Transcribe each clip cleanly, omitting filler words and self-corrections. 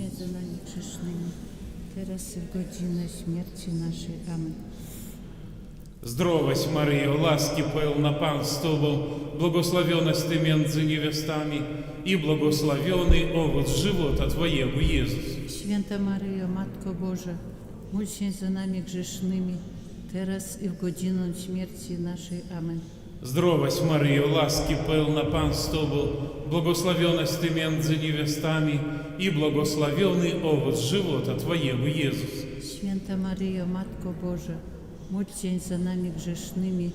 się za nami grzesznymi, teraz i w godzinę śmierci naszej. Amen. Zdrowaś Maryjo, łaski pełna Pan z Tobą, błogosławionaś Ty między niewiastami i błogosławiony owoc żywota Twojego, Jezus. Święta Maryjo, Matko Boża, módl się za nami grzesznymi, teraz i w godzinę śmierci naszej. Amen. Zdrowaś Maryjo, łaski pełna Pan z Tobą, błogosławionaś Ty między niewiastami i błogosławiony owoc żywota Twojego, Jezus. Święta Maryjo, Matko Boża, módl się za nami grzesznymi,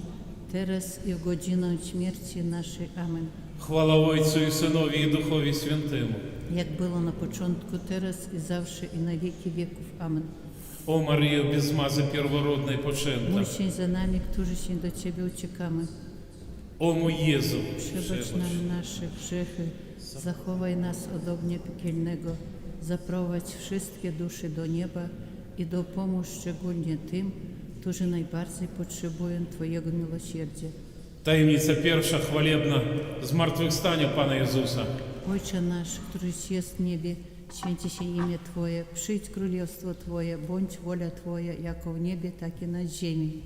teraz i w godzinę śmierci naszej. Amen. Chwała Ojcu i Synowi i Duchowi Świętemu. Jak było na początku, teraz i zawsze i na wieki wieków. Amen. O Maryjo, bez mazy pierworodnej poczęta. Módl się za nami, którzy się do Ciebie uciekamy. O mój Jezu, Przebacz nam nasze grzechy, zachowaj nas od ognia piekielnego, zaprowadź wszystkie dusze do nieba i dopomóż szczególnie tym, którzy najbardziej potrzebują Twojego miłosierdzia. Tajemnica pierwsza chwalebna, zmartwychwstania Pana Jezusa. Ojcze nasz, któryś jest w niebie, święci się imię Twoje, przyjdź królestwo Twoje, bądź wola Twoja, jako w niebie, tak i na ziemi.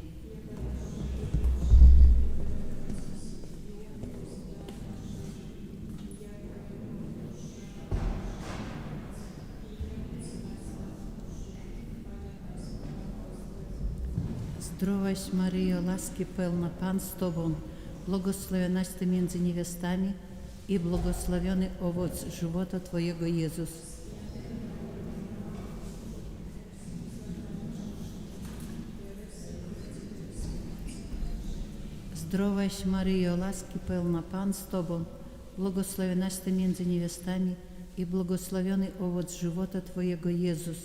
Zdrowaś Maryjo, łaski pełna, Pan z Tobą, błogosławionaś Ty między niewiastami i błogosławiony owoc żywota Twojego, Jezus. Zdrowaś Maryjo, łaski pełna, Pan z Tobą, błogosławionaś Ty między niewiastami i błogosławiony owoc żywota Twojego, Jezus.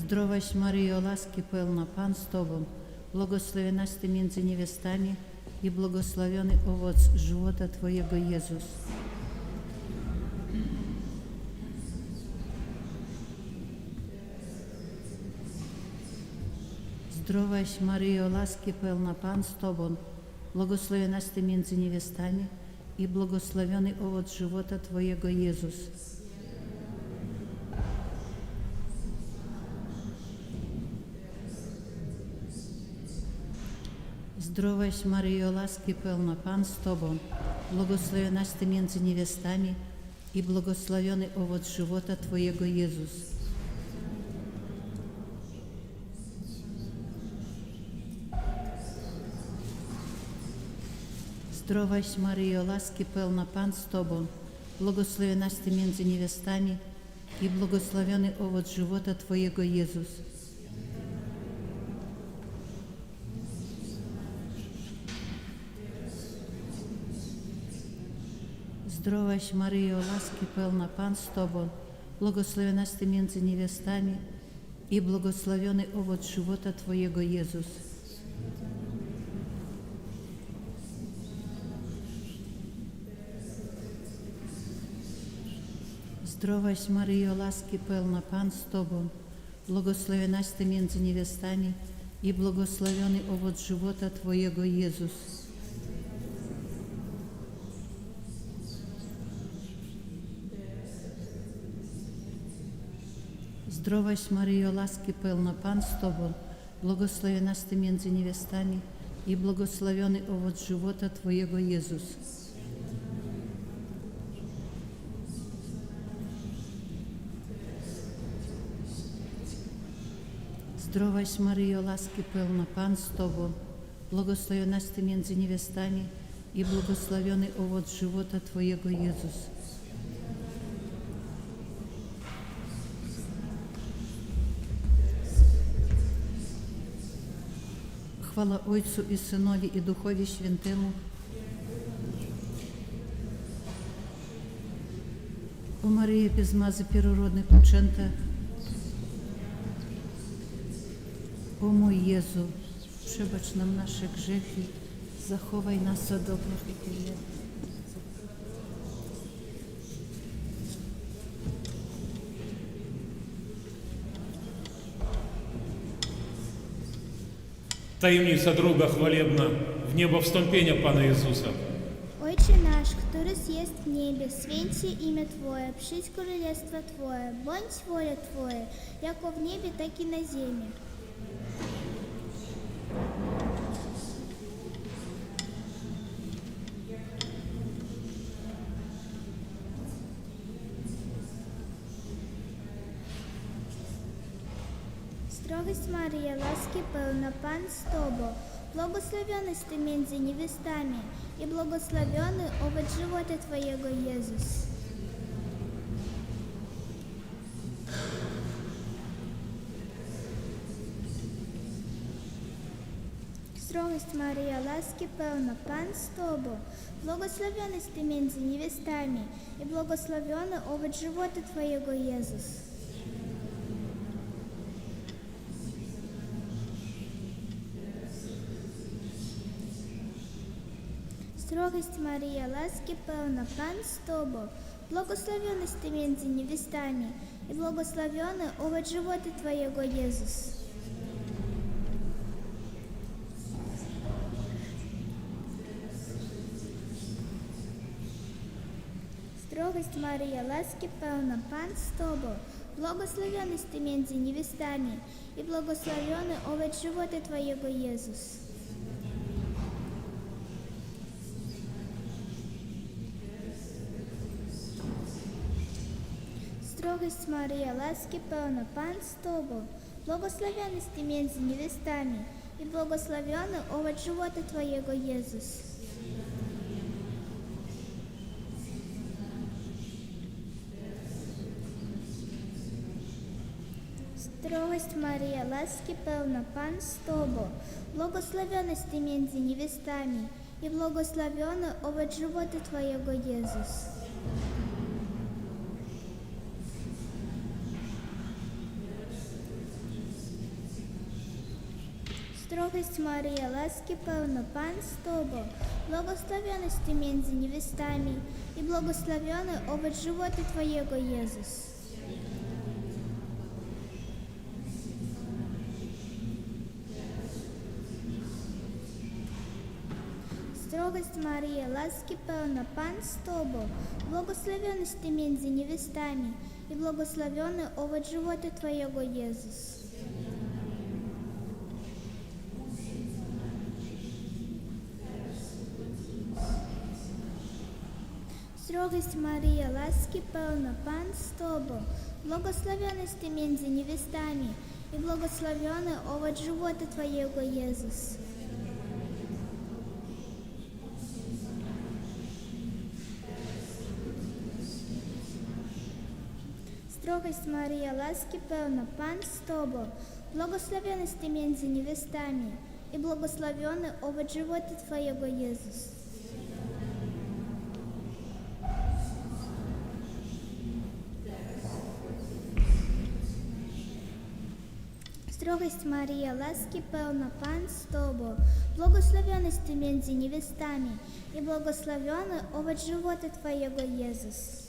Zdrowaś Maryjo, łaski pełna, Pan z Tobą, błogosławionaś Ty między niewiastami i błogosławiony owoc żywota Twojego, Jezus. Zdrowaś Maryjo, łaski pełna, Pan z Tobą, błogosławionaś Ty między niewiastami i błogosławiony owoc żywota Twojego, Jezus. Zdrowaś Maryjo, łaski pełna, Pan z Tobą, błogosławionaś Ty między niewiastami i błogosławiony owoc żywota Twojego, Jezus. Zdrowaś Maryjo, łaski pełna, Pan z Tobą, błogosławionaś Ty między niewiastami i błogosławiony owoc żywota Twojego, Jezus. Zdrowaś Maryjo, łaski pełna, Pan z Tobą, błogosławionaś Ty między niewiastami i błogosławiony owoc żywota Twojego, Jezus. Zdrowaś Maryjo, łaski pełna, Pan z Tobą, błogosławionaś Ty między niewiastami i błogosławiony owoc żywota Twojego, Jezus. Zdrowaś Maryjo, łaski pełna, Pan z Tobą, błogosławionaś Ty między niewiastami i błogosławiony owoc żywota Twojego, Jezus. Zdrowaś Maryjo, łaski pełna, Pan z Tobą, błogosławionaś Ty między niewiastami i błogosławiony owoc żywota Twojego, Jezus. Chwała Ojcu i Synowi i Duchowi Świętemu. O Maryjo, bez mazy pierworodnej poczęta, o mój Jezu, przebacz nam nasze grzechy, zachowaj nas od ognia piekielnego. Таємниця друга хвалебна, в небо вступлення Пана Ісуса. Отче наш, который есть в небе, свенти имя Твое, пшить королевство Твое, бонь воля Твоя, яко в небе, так и на земле. Строгость Мария, ласки певна, Пан с Тобой, благословенность ты между невестами, и благословенный овощ живота Твоего, Иисус. Строгость Мария, ласки певна, Пан с Тобой, благословенность ты между невестами, и благословенный овощ живота Твоего, Иисус. Строгость Мария, ласки певна, Пан с Тобой, благословенность ты между невестами, и благословенный овощ живота Твоего, Иисус. Строгость Мария, ласки певна, Пан с Тобой, благословенность ты между невестами, и благословенный овощ живота Твоего, Иисус. Строгость Мария, ласки певна, Пан с Тобой, благословенность ты между невестами, и благословенный овощ живота Твоего, Иисус. Строгость Мария, ласки певна, Пан с Тобой, благословенность ты между невестами, и благословенный овощ живота Твоего, Иисус. Строгость Мария, ласки певна, Пан с Тобой, благословенность ты между невестами, и благословенный овощ живота Твоего, Иисус. Строгость Мария, ласки певна, Пан с Тобой, благословенность ты между невестами, и благословенный овощ живота Твоего, Иисус. Строгость Мария, ласки певна, Пан с Тобой, благословенность ты между невестами, и благословенный овощ живота Твоего, Иисус. Строгость Мария, ласки певна, Пан с Тобой, благословенность ты между невестами, и благословенный овощ живота Твоего, Иисус. Строгость Мария, ласки певна, Пан с Тобой, благословенность ты между невестами, и благословенный овощ живота Твоего, Иисус.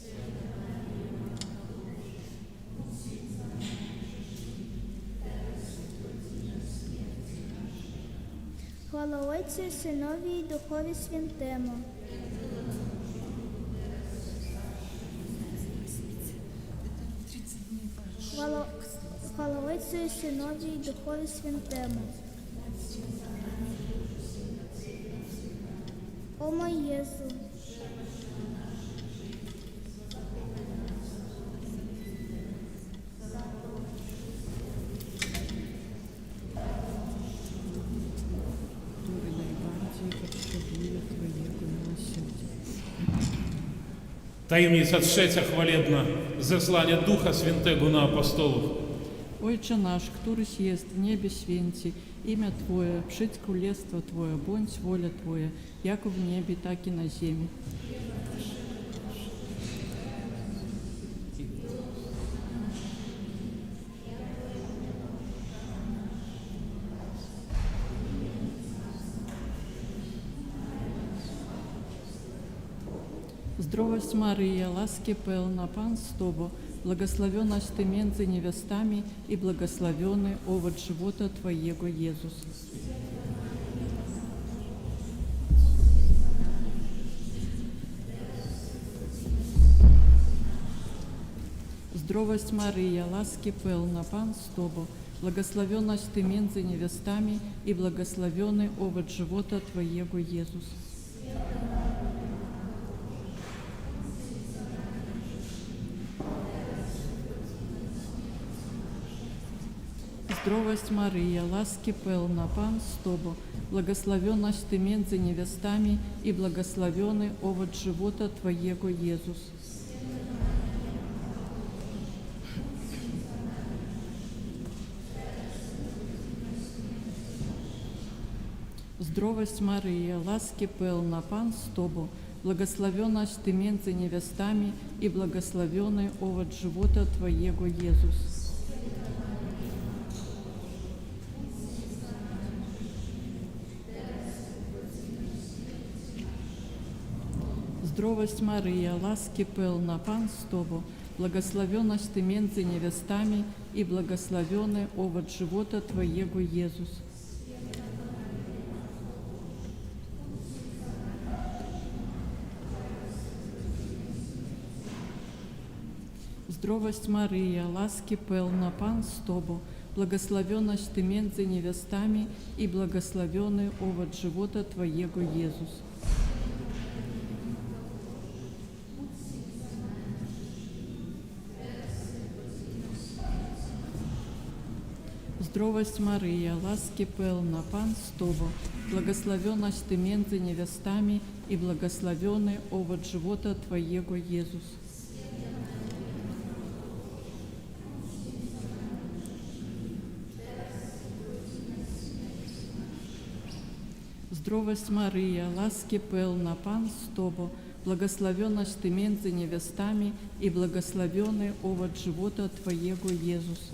Хвала Отцю, і Синові, і Духові Святому. Хвала Отцю, і Синові, і Духові Святому. О мой Єсу, Таємниця третя хвалебна, зеслання Духа Святого на апостолів. Отче наш, который есть в небе, свенти, имя Твое, пшить кралевство Твое, бонь воля Твоя, яко в небе, так и на земле. Здравость Мария, ласки певна, Пан с Тобой, благословенность ты между невестами, и благословенный овощ живота Твоего, Иисус. Zdrowaś Maryja, łaski pełna, Pan z Tobą, błogosławionaś Ty między niewiastami i błogosławiony owoc żywota Twojego, Jezus. Zdrowaś Maryja, łaski pełna, Pan z Tobą, błogosławionaś Ty między niewiastami i błogosławiony owoc żywota Twojego, Jezus. Zdrowaś Maryja, łaski pełna, Pan z Tobą, błogosławionaś Ty między niewiastami i błogosławiony owoc żywota Twojego, Jezus. Zdrowaś Maryja, łaski pełna, Pan z Tobą, błogosławionaś Ty między niewiastami i błogosławiony owoc żywota Twojego, Jezus. Zdrowaś Maryja, łaski pełna, Pan z Tobą, błogosławionaś Ty między niewiastami i błogosławiony owoc żywota Twojego, Jezus. Zdrowaś Maryja, łaski pełna, Pan z Tobą, błogosławionaś Ty między niewiastami i błogosławiony owoc żywota Twojego, Jezus. Zdrowaś Maryja, łaski pełna, Pan z Tobą, błogosławionaś Ty między niewiastami i błogosławiony owoc żywota Twojego, Jezus.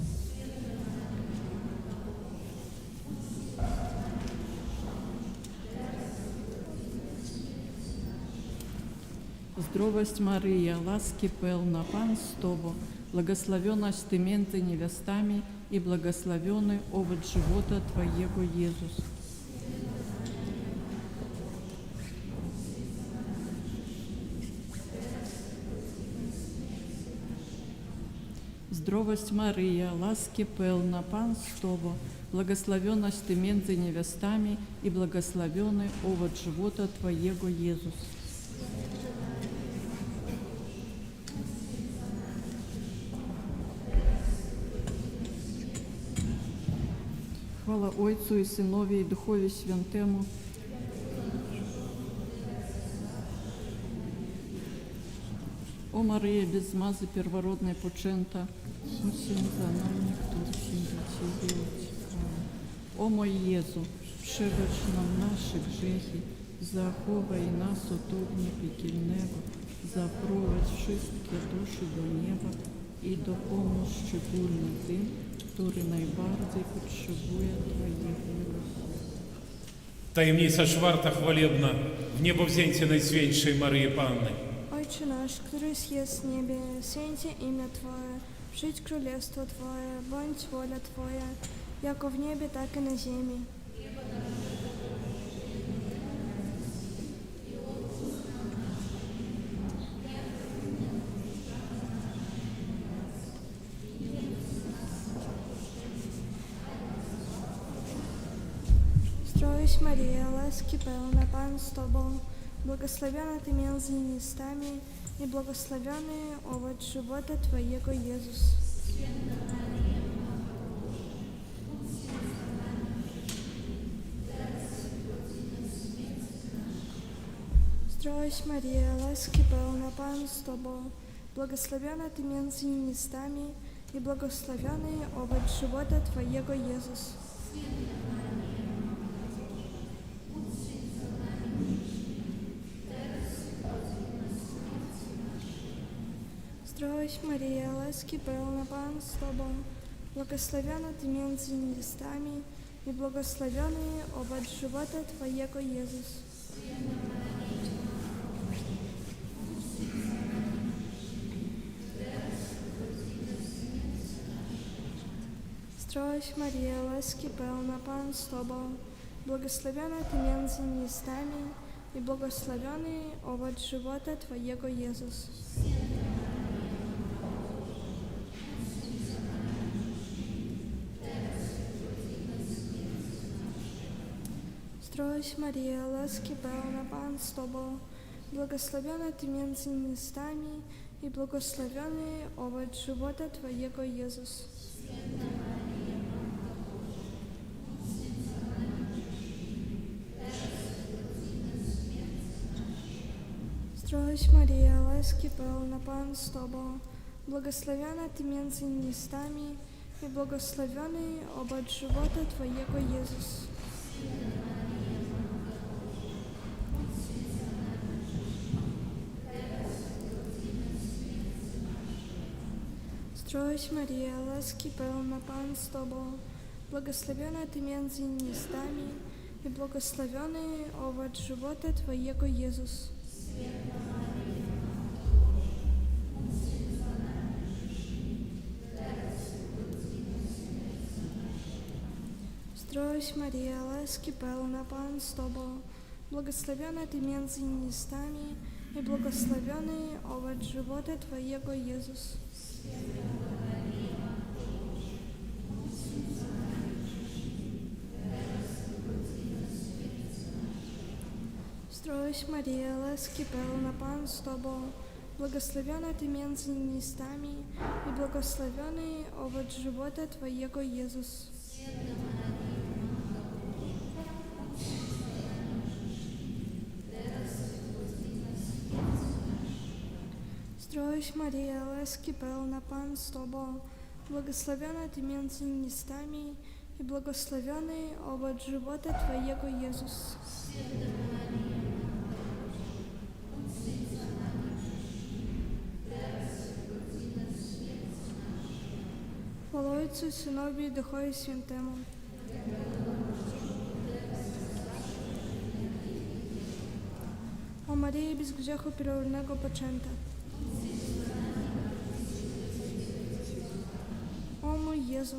Zdrowaś Maryja, łaski pełna, Pan z Tobą, błogosławionaś Ty między niewiastami i błogosławiony owoc żywota Twojego, Jezus. Zdrowaś Maryja, łaski pełna, Pan z Tobą, błogosławionaś Ty między niewiastami i błogosławiony owoc żywota Twojego, Jezus. Хвала Отцу і Синові, і Духові Святому. О Марія, без змази первородна почента, усім за нами, хто всім до Ciebie. О мой Єзу, przebacz nam nasze grzechy, zachowaj nas od ognia piekielnego, zaprowadź wszystkie dusze do nieba i dopomóż szczególnie tym, który najbardziej potrzebuje Twojej miłości. Tajemnica czwarta chwalebna, w niebo wzięcie Najświętszej Maryi Panny. Ojcze nasz, któryś jest w niebie, święcie imię Twoje, przyjdź królestwo Twoje, bądź wola Twoja, jako w niebie, tak i na ziemi. Zdrowaś Maryja, łaski pełna, Pan z Tobą, błogosławiona Ty między niewiastami i błogosławiony owoc żywota Twojego, Jezus. Zdrowaś Maryja, łaski pełna, Pan z Tobą, błogosławiona Ty między niewiastami i błogosławiony owoc żywota Twojego, Jezus. Zdrowaś Maryja, łaski pełna, Pan z Tobą, błogosławiona Ty między niewiastami i błogosławiony owoc żywota Twojego, Jezus. Zdrowaś Maryja, łaski pełna, Pan z Tobą, błogosławiona Ty między niewiastami i błogosławiony owoc żywota Twojego, Jezus. Zdrowaś Maryjo, łaski pełna, Pan z Tobą, błogosławiona Ty między niewiastami i błogosławiony owoc żywota Twojego, Jezus. Zdrowaś Maryjo, łaski pełna, Pan z Tobą, błogosławiona Ty między niewiastami i błogosławiony owoc żywota Twojego, Jezus. Zdrowaś Maryjo, łaski pełna, Pan z Tobą, błogosławiona Ty między niewiastami i błogosławiony owoc żywota Twojego, Jezus. Zdrowaś Maryjo, łaski pełna, Pan z Tobą, błogosławiona Ty między niewiastami i błogosławiony owoc żywota Twojego, Jezus. Zdrowaś Maryjo, łaski pełna, Pan z Tobą, błogosławiona Ty między niewiastami i błogosławiony owoc żywota Twojego, Jezus. Zdrowaś Maryjo, łaski pełna, Pan z Tobą, błogosławiona Ty między niewiastami i błogosławiony owoc żywota Twojego, Jezus. Chwała Ojcu, Synowi i Duchowi Świętemu. O Maryjo bez grzechu pierworodnego poczęta. O mój Jezu.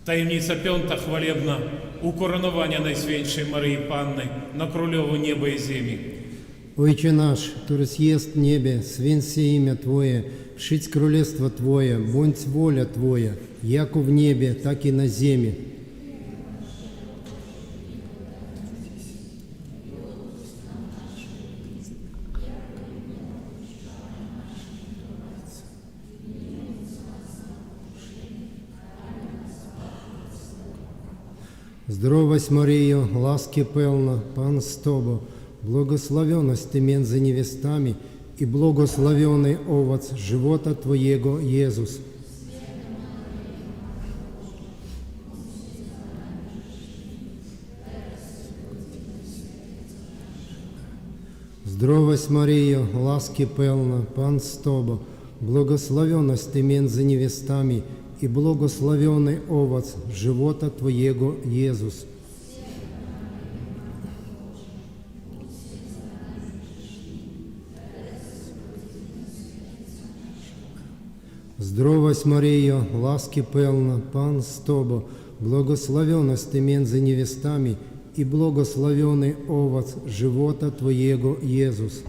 Таємниця п'ята хвалебна укороновання Найсвятішої Марії Панни на кролеву неба и земли. Отче наш, который съест в небе, святся имя Твое, вшить кролевство Твое, будь воля Твоя, яко в небе, так и на земле. Здравась, Мария, ласки певна, Пан с Тобой, благословенность Ты між невестами, и благословенный овоц живота Твоего, Иисус. Здравась, Мария, ласки певна, Пан с Тобой, благословенность Ты між невестами, и благословенный овоц живота Твоего, Иисус. Здравась, Мария, ласки певна, Пан с Тобой, благословенность Ты між невестами, и благословенный овоц живота Твоего, Иисус.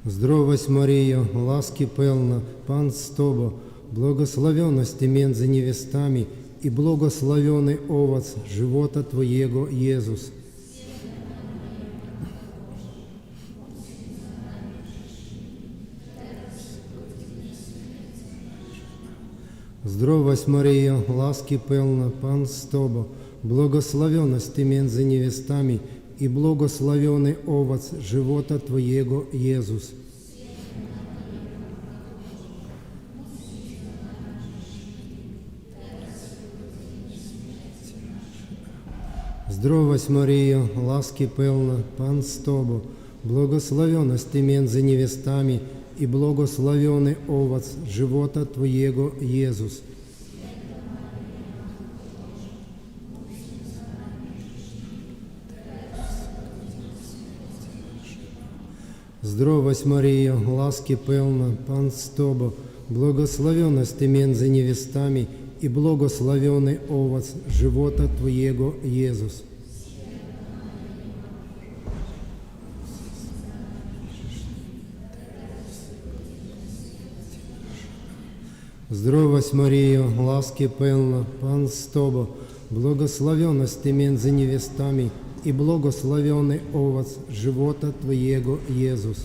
Здравась, Мария, ласки певна, Пан с Тобой, благословенность Ты між невестами, и благословенный овоц живота Твоего, Иисус. Здравась, Мария, ласки певна, Пан с Тобой, благословенность Ты між невестами, и благословенный овоц живота Твоего, Иисус. Здравась, Мария, ласки певна, Пан с Тобой, благословенность Ты між невестами, и благословенный овоц живота Твоего, Иисус. Zdrowaś Maryjo, łaski pełna, Pan z Tobą, błogosławionaś Ty między niewiastami i błogosławiony owoc żywota Twojego, Jezus. Zdrowaś Maryjo, łaski pełna, Pan z Tobą, błogosławionaś Ty między niewiastami i błogosławiony owoc żywota Twojego, Jezus.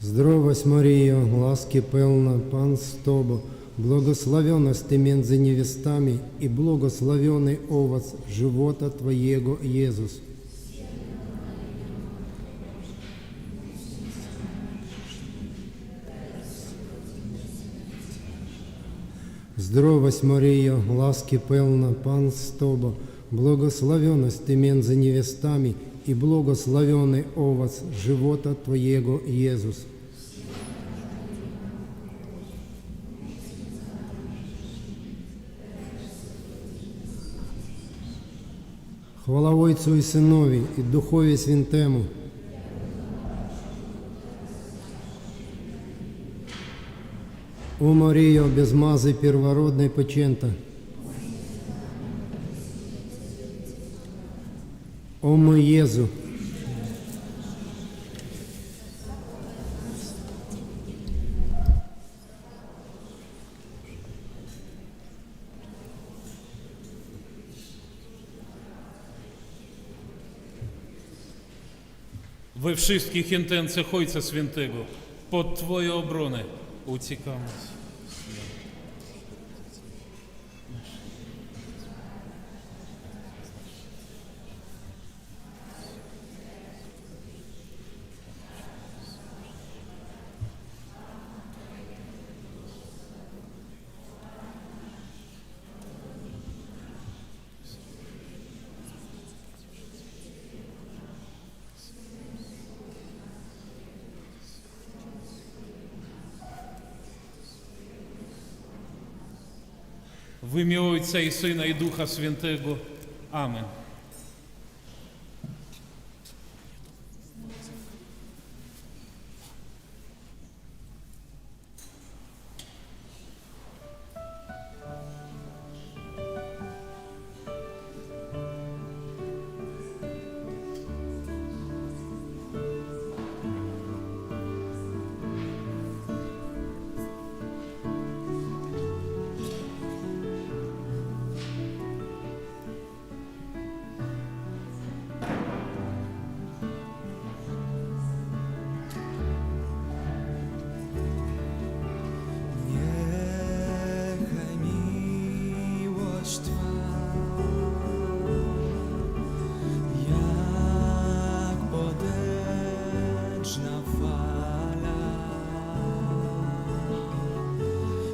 Zdrowaś Maryjo, łaski pełna, Pan z Tobą, błogosławionaś Ty między niewiastami i błogosławiony owoc żywota Twojego, Jezus. Zdrowaś Maryjo, łaski pełna, Pan z Tobą, błogosławionaś Ty między niewiastami i błogosławiony owoc żywota Twojego, Jezus. Хвала Отцю і Синові, і Духові Святому. О Марія, без мази первородної почента. О мой Єзу. We wszystkich intencjach Ojca Świętego pod Twoje obrony uciekamy. W imię Ojca i Syna i Ducha Świętego. Amen. Niechaj miłość Twa jak potężna fala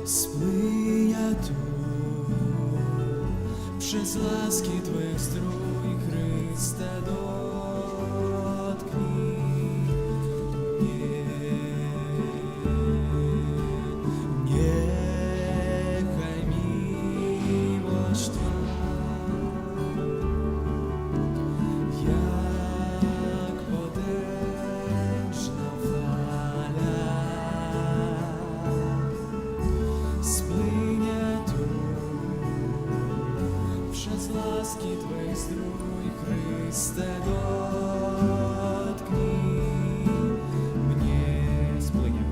spłynie tu przez łaski Twych strój, Chryste, dotknij mnie. Niechaj miłość Twa jak potężna fala spłynie tu przez łaski Twych strój, Chryste, dotknij mnie. Spłynie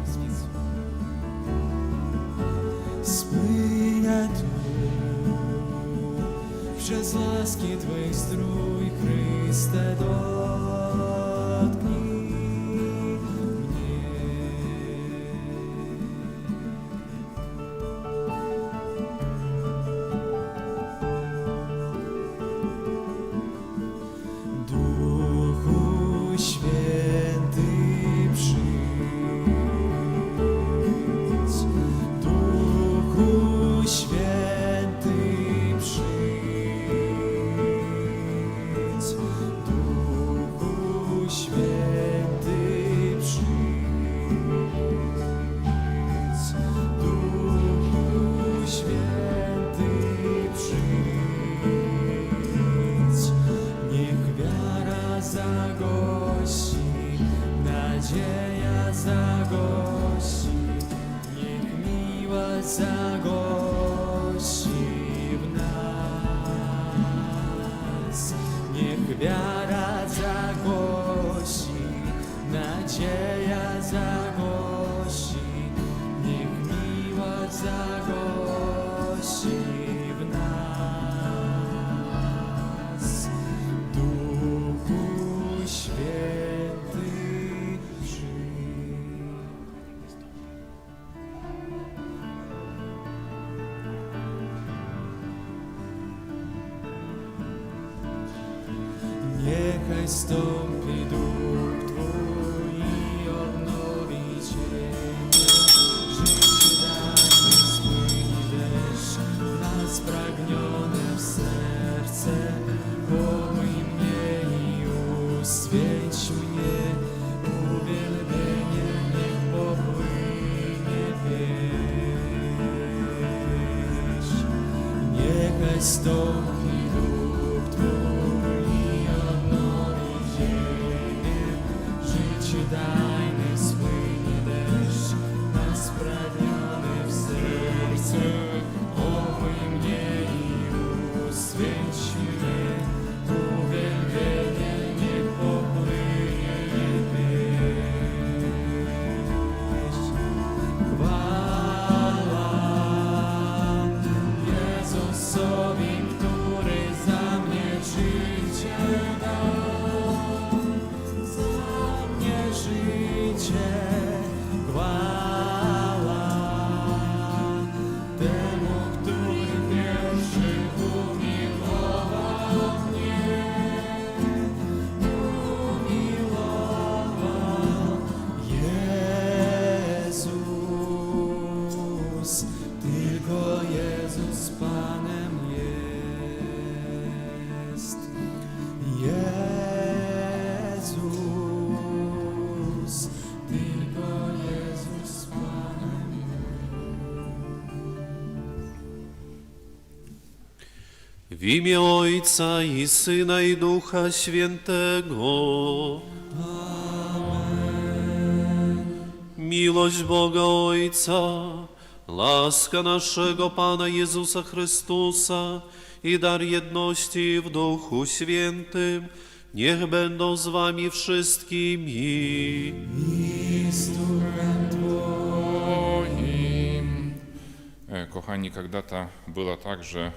spłynie tu przez łaski Twych strój, Chryste, dotknij mnie. Duchu Święty, przyjdź. Duchu Święty, przyjdź. Duchu wiara zagłosi, nadzieja zagłosi, niech miłość zagłosi w nas. Duchu Święty przyjdź. Niechaj stąpi Duch Twój i odnowi Ciebie. Życie daj, spłynie deszcz nas pragnione w serce. Pomyj mnie i uświęć mnie, uwielbienie niech popłynie pieśń. Niechaj stąpi Duch Twój i odnowi ziemię. Życie dajne spłynie deszcz nas pragniony w serce. Pomyj mnie i uświęć mnie, uwielbienie niech popłynie pieśń. Chwała Jezusowi, który za mnie życie dał, za mnie życie. Chwała temu, który pierwszy umiłował mnie, umiłował. Jezus, tylko Jezus Panem jest. Jezus, tylko Jezus Panem W imię Ojca i Syna i Ducha Świętego. Miłość Boga Ojca, łaska naszego Pana Jezusa Chrystusa i dar jedności w Duchu Świętym niech będą z wami wszystkimi. i z Duchem Twoim. Kochani, когда-то было так же,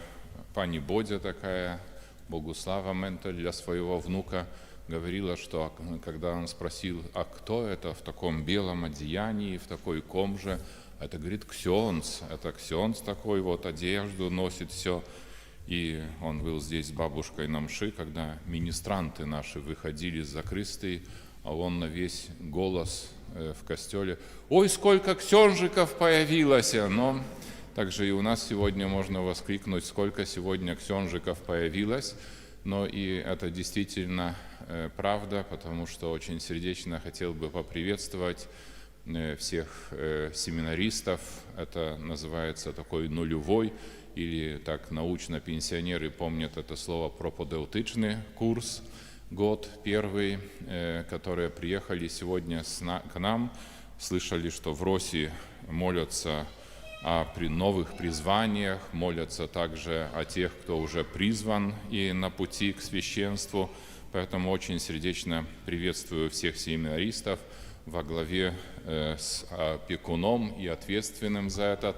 пани Бодя такая, Богуслава Ментель для своего внука говорила, что когда он спросил, а кто это в таком белом одеянии, в такой комже, это, говорит, ксенц, это ксенц такой вот, одежду носит все. И он был здесь с бабушкой на мши, когда министранты наши выходили с закрыстой, а он на весь голос в костеле: «Ой, сколько ксенжиков появилось!» Но также и у нас сегодня можно воскликнуть, сколько сегодня ксенжиков появилось. Но и это действительно правда, потому что очень сердечно хотел бы поприветствовать всех семинаристов. Это называется такой нулевой, или так научно пенсионеры помнят это слово, пропедевтичный курс, год первый, которые приехали сегодня к нам, слышали, что в России молятся о новых призваниях, молятся также о тех, кто уже призван и на пути к священству. Поэтому очень сердечно приветствую всех семинаристов во главе с опекуном и ответственным за этот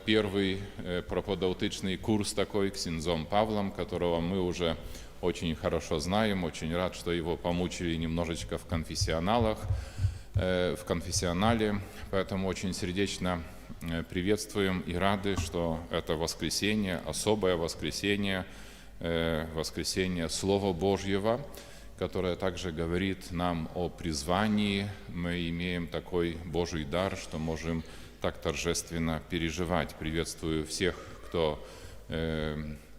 первый пропедевтичный курс такой, ксензом Павлом, которого мы уже очень хорошо знаем. Очень рад, что его помучили немножечко в конфессионале. Поэтому очень сердечно приветствуем и рады, что это воскресенье, особое воскресенье, воскресенье Слова Божьего, которое также говорит нам о призвании. Мы имеем такой Божий дар, что можем так торжественно переживать. Приветствую всех, кто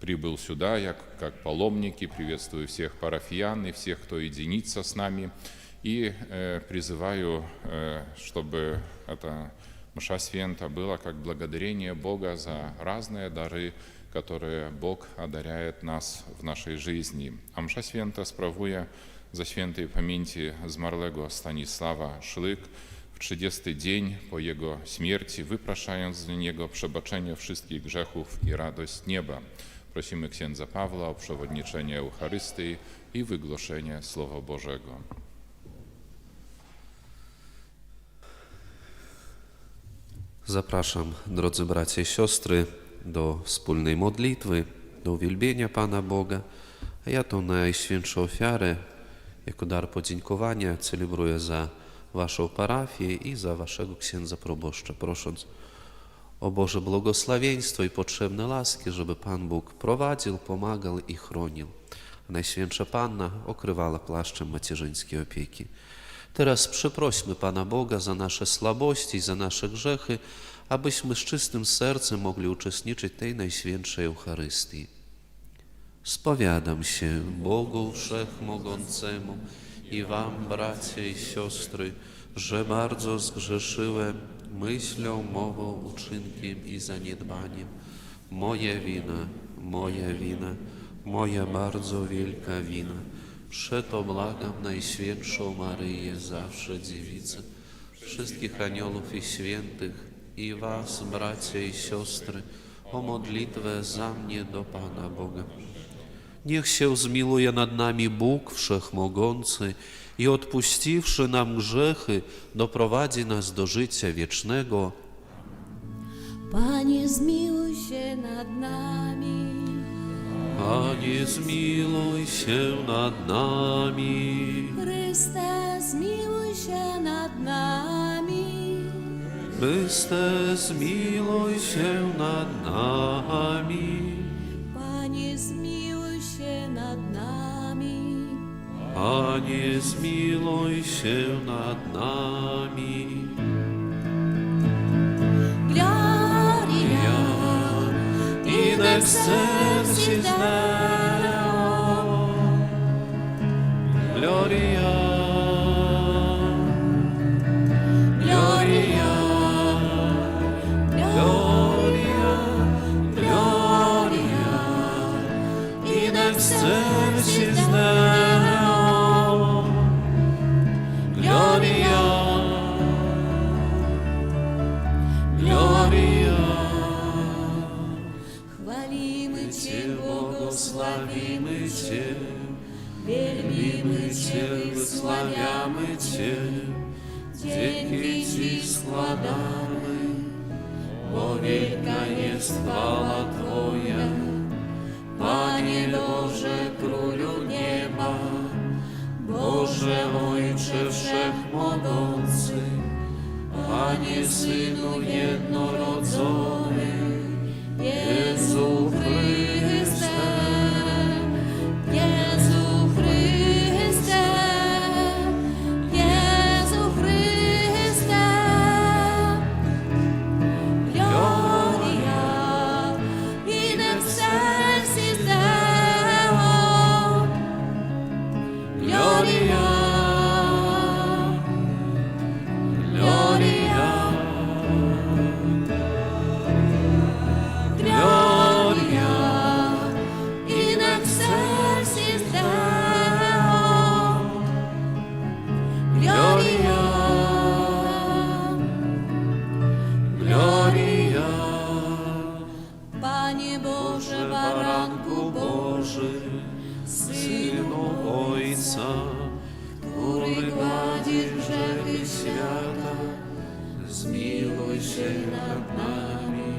прибыл сюда, я как паломники, приветствую всех парафиян и всех, кто единится с нами. И призываю, чтобы эта мша свята была как благодарение Бога за разные дары, которые Бог одаряет нас в нашej жизни. A msza święta sprawuje za świętej pamięci zmarłego Stanisława Szlyk w 30 dzień po jego śmierci, wypraszając z niego przebaczenie wszystkich grzechów i radość nieba. Prosimy księdza Pawła o przewodniczenie Eucharystii i wygłoszenie Słowa Bożego. Zapraszam, drodzy bracia i siostry, do wspólnej modlitwy, do uwielbienia Pana Boga. A ja tą najświętszą ofiarę, jako dar podziękowania, celebruję za Waszą parafię i za Waszego księdza proboszcza, prosząc o Boże błogosławieństwo i potrzebne łaski, żeby Pan Bóg prowadził, pomagał i chronił. A Najświętsza Panna okrywała płaszczem macierzyńskiej opieki. Teraz przeprośmy Pana Boga za nasze słabości, za nasze grzechy, abyśmy z czystym sercem mogli uczestniczyć tej Najświętszej Eucharystii. Spowiadam się Bogu Wszechmogącemu i Wam, bracia i siostry, że bardzo zgrzeszyłem myślą, mową, uczynkiem i zaniedbaniem. Moja wina, moja bardzo wielka wina. Przeto błagam Najświętszą Maryję, zawsze Dziewicę, wszystkich aniołów i świętych i Was, bracia i siostry, o modlitwę za mnie do Pana Boga. Niech się zmiłuje nad nami Bóg Wszechmogący i odpuściwszy nam grzechy, doprowadzi nas do życia wiecznego. Panie, zmiłuj się nad nami. Panie, zmiłuj się nad nami. Chryste, zmiłuj się nad nami. Chryste, zmiłuj się nad nami. Panie, zmiłuj się nad nami. Panie, zmiłuj się nad nami. Gloria in excelsis Deo. Gloria, Gloria, Gloria, Gloria in excelsis Deo. Gloria, Gloria. Chwalimy Cię, Błogosławimy Cię, wielbimy Cię, wysławiamy Cię, dzięki Ci składamy, bo wielka jest chwała Twoja, Panie Boże, Królu nieba, Boże Ojcze Wszechmogący, Panie Synu jednorodzony, Jezu Chryste, Jezu Chryste, Jezu Chryste. Gloria in excelsis Deo. Gloria, Gloria, Gloria in excelsis Deo. Gloria, Gloria. Panie Boże, Baranku Boży, Synu Ojca, który gładzisz grzechy świata, zmiłuj się nad nami.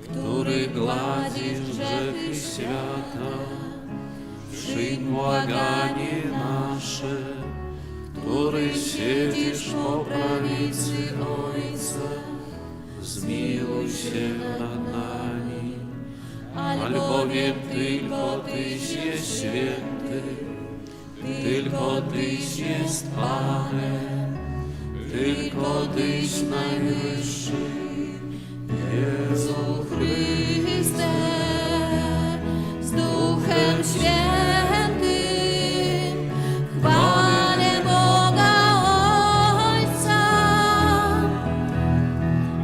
Który gładzisz grzechy świata, przyjm błaganie nasze. Który siedzisz po prawicy Ojca, zmiłuj się nad nami. Albowiem tylko Tyś jest święty, tylko Tyś jest Panem, tylko Tyś najwyższy, Jezu Chryste, z Duchem Świętym, chwalę Boga Ojca.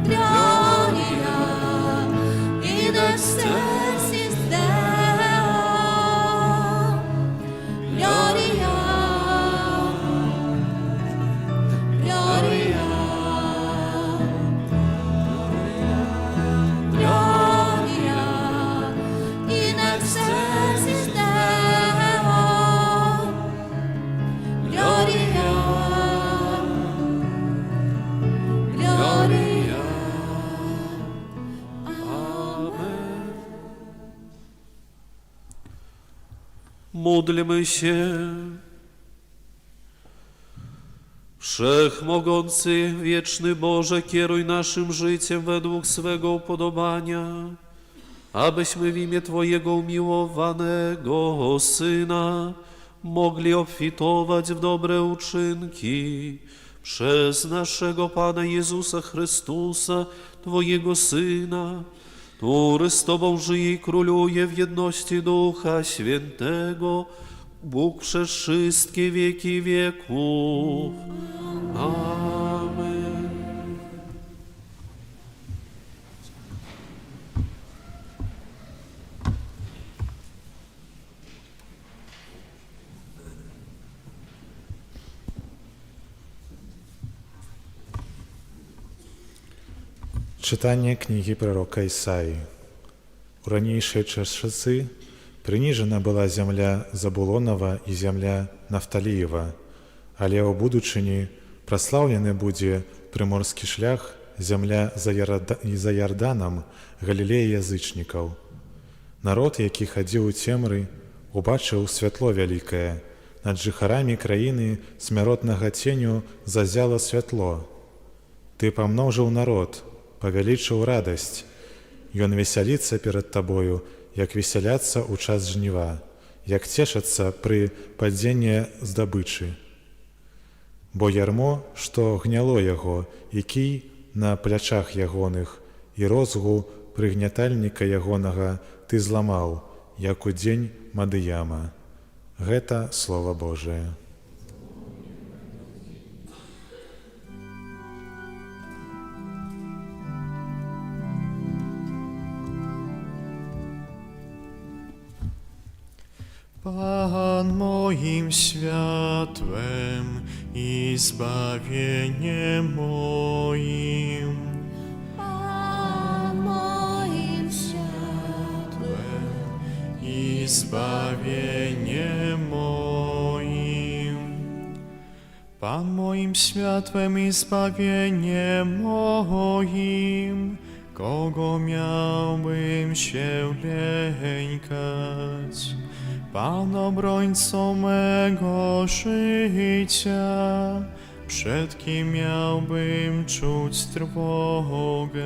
Gloria in excelsis Deo. Gloria, Gloria, Gloria. Módlmy się. Wszechmogący, wieczny Boże, kieruj naszym życiem według swego upodobania, abyśmy w imię Twojego umiłowanego Syna mogli obfitować w dobre uczynki przez naszego Pana Jezusa Chrystusa, Twojego Syna, który z Tobą żyje i króluje w jedności Ducha Świętego, Bóg przez wszystkie wieki wieków. Amen. Czytanie kniги пророка Исаии. У ранейшие часы принижена была земля Забулонова и земля Нафталиева, але ў будучыні праслаўлены будзе прыморскі шлях, земля за Ярданам, Галілея язычнікаў. Народ, які хадзіў у цемры, убачыў святло вялікае, над жыхарамі краіны смяротнага ценю зазяла святло. Ты памножыў народ, павялічыў радасць. Ён весяліцца перад табою, як весяляцца ў час жніва, як цешацца пры падзенні здабычы. Бо ярмо, што гняло яго, і кій на плячах ягоных, і розгу прыгнятальніка ягонага ты зламаў, як у дзень Мадыяма. Гэта Слова Божие. Pan moim światłem i zbawieniem moim. Pan moim Światłem i zbawieniem moim. Pan moim światłem i zbawieniem moim. Kogo miałbym się lękać? Pan obrońcą mego życia, przed kim miałbym czuć trwogę?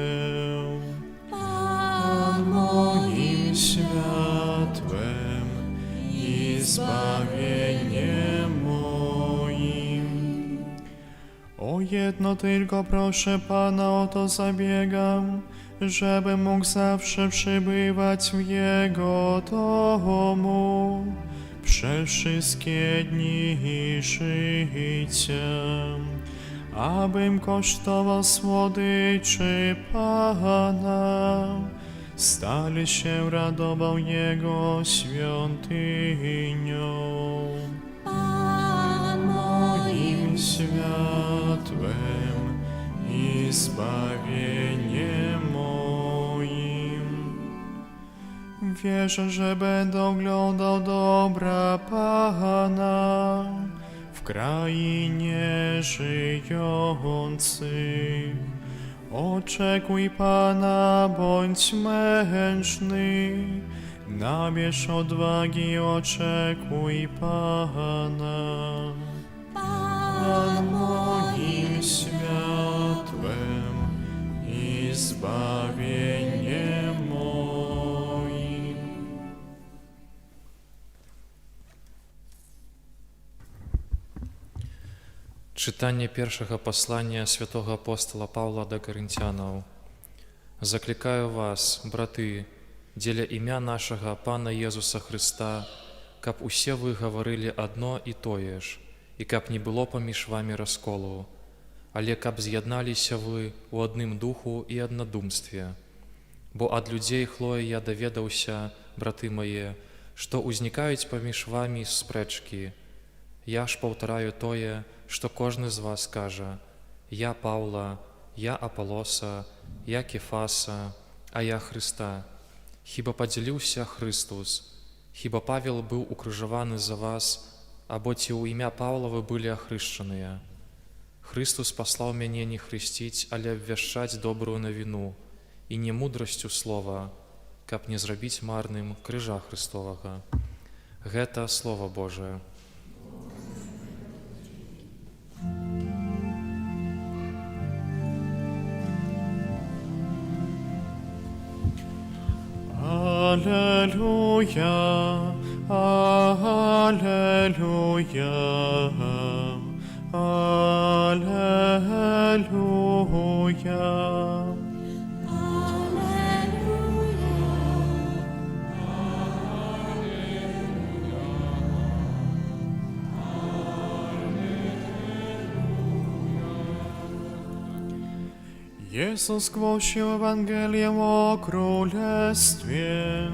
Pan moim światłem i zbawieniem moim. O jedno tylko proszę Pana, o to zabiegam, żeby mógł zawsze przybywać w Jego domu przez wszystkie dni życia, abym kosztował słodyczy Pana, stale się radował Jego świątynią. Pan Moim światłem i zbawieniem moim. Wierzę, że będę oglądał dobra Pana w krainie żyjących. Oczekuj Pana, bądź mężny, nabierz odwagi, oczekuj Pana. Pan moim światłem i zbawieniem moim. Читання першого послання святого апостола Павла до Коринтянаў. Закликаю вас, браты, дзеля імя нашага Пана Езуса Христа, каб усе вы гаварылі адно і тое ж, і каб не было паміж вамі расколу, але каб з'ядналіся вы ў адным духу і аднадумстве. Бо ад людзей хлоя я даведаўся, браты мае, што ўзнікаюць паміж вамі спрэчкі. Я ж паўтараю тое, што кожны з вас кажа: я Паўла, я Аполоса, я Кефаса, а я Хрыста. Хіба падзяліўся Хрыстус? Хіба Павел быў укрыжаваны за вас, або ці ў імя Паўла вы былі ахрышчаныя? Хрыстус паслаў мяне не хрысціць, але абвяшчаць добрую навіну, і не мудрасцю слова, каб не зрабіць марным крыжа Хрыстовага. Гэта Слово Божие. Аллилуйя, аллилуйя, аллилуйя. Иисус гласил Евангелием о Крólestwie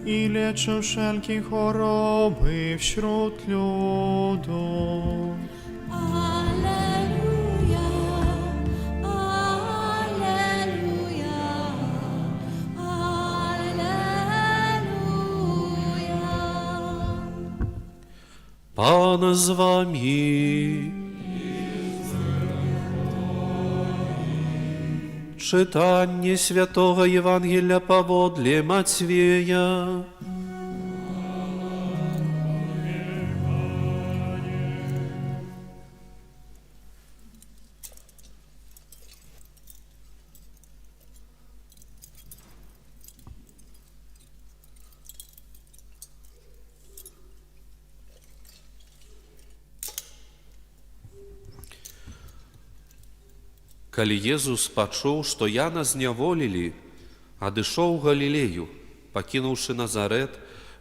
i leczył wszelkie choroby wśród ludu. Alleluja, alleluja, alleluja. Pan z wami. Czytanie Świętego Ewangelia powodle Macwieja. Калі Езус пачуў, што Яна зняволілі, адышоў у Галілею, пакінуўшы Назарэт,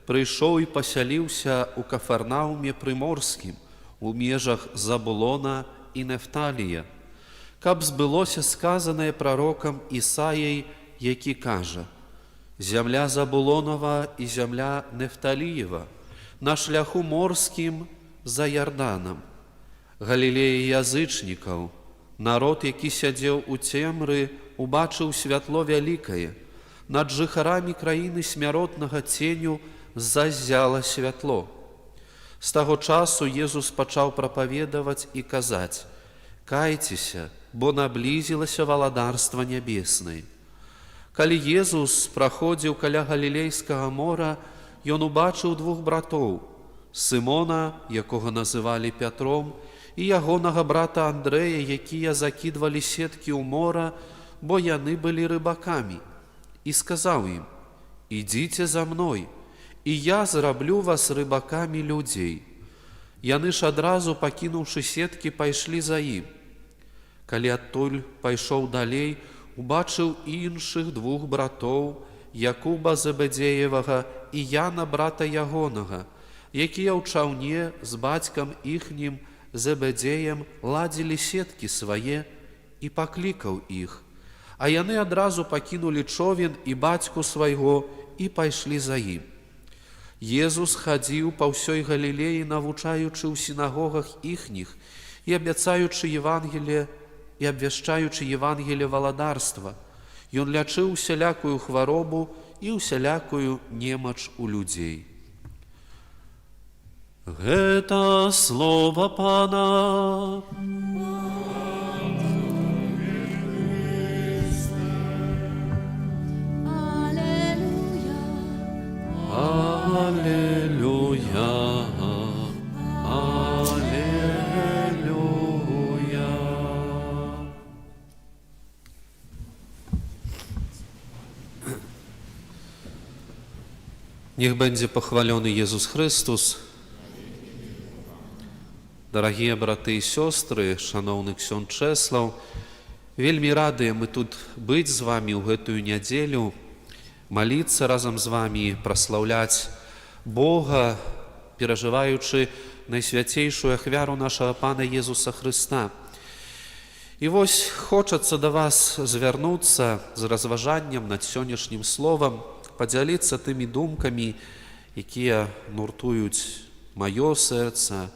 прыйшоў і пасяліўся ў Кафарнауме прыморскім, у межах Забулона і Нефталія, каб збылося сказанае прарокам Ісаяй, які кажа: «Зямля Забулонова і зямля Нефталіева, на шляху морскім за Ярданам, Галілея язычнікаў, народ, які сядзеў у цемры, убачыў святло вялікае, над жыхарамі краіны смяротнага ценю заззяла святло». З таго часу Езус пачаў прапаведаваць і казаць: «Кайцеся, бо наблізілася валадарства нябеснае». Калі Езус праходзіў каля Галілейскага мора, ён убачыў двух братоў: Сымона, якога называлі Пятром, і ягонага брата Андрэя, якія закідвалі сеткі ў мора, бо яны былі рыбакамі. І сказаў ім: «Ідзіце за мной, і я зраблю вас рыбакамі людзей». Яны ж адразу, пакінуўшы сеткі, пайшлі за ім. Калі адтуль пайшоў далей, убачыў іншых двух братоў, Якуба Зебедзеевага і Яна, брата ягонага, якія ў чаўне з бацькам іхнім Зебедзеем ладзілі сеткі свае, і паклікаў іх. А яны адразу пакінулі човен і бацьку свайго і пайшлі за ім. Езус хадзіў па ўсёй Галілеі, навучаючы ў сінагогах іхніх і абяцаючы Евангелие і абвяшчаючы Евангелие валадарства. Ён лячыў усялякую хваробу і усялякую немач у людзей. Гэта слова Пана. Alleluja, Аллилуйя, аллилуйя. Niech będzie pochwalony Jezus Chrystus. Дорогие браты і сёстры, шановны ксёндз Чэслаў, вельмі радыя мы тут быць з вами ў гэтую нядзелю, маліцца разам з вами, праслаўляць Бога, перажываючы найсвяцейшую ахвяру нашага Пана Езуса Хрыста. І вось хочацца да вас звярнуцца з разважаннем над сённяшнім словам, падзяліцца тымі думкамі, якія нуртуюць маё сэрца,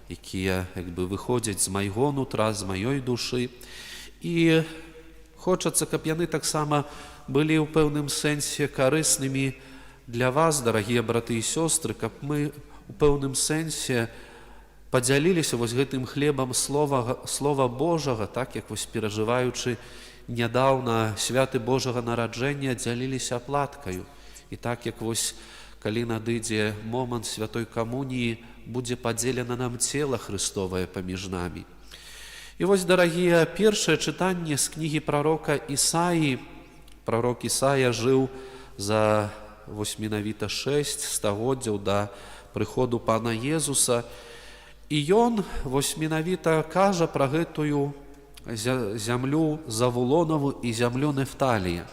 якія выходзяць з майго нутра, з маёй душы. І хочацца, каб яны таксама былі ў пэўным сэнсе карыснымі для вас, дарагія браты і сёстры, каб мы у пэўным сэнсе падзяліліся вось гэтым хлебам Слова Божага, так як вось перажываючы нядаўна святы Божага нараджэння, дзяліліся аплаткаю. І так як вось калі надыдзе момант святой камуніі, будзе падзелена нам цела Христовае паміж намі. І вось, дарагія, першае чытанне з кнігі прарока Ісаі. Прарок Ісая жыў за вось менавіта 6 стагоддзяў да прыходу Пана Езуса. І ён вось менавіта кажа пра гэтую зямлю Завулонаву і зямлю Нефталія.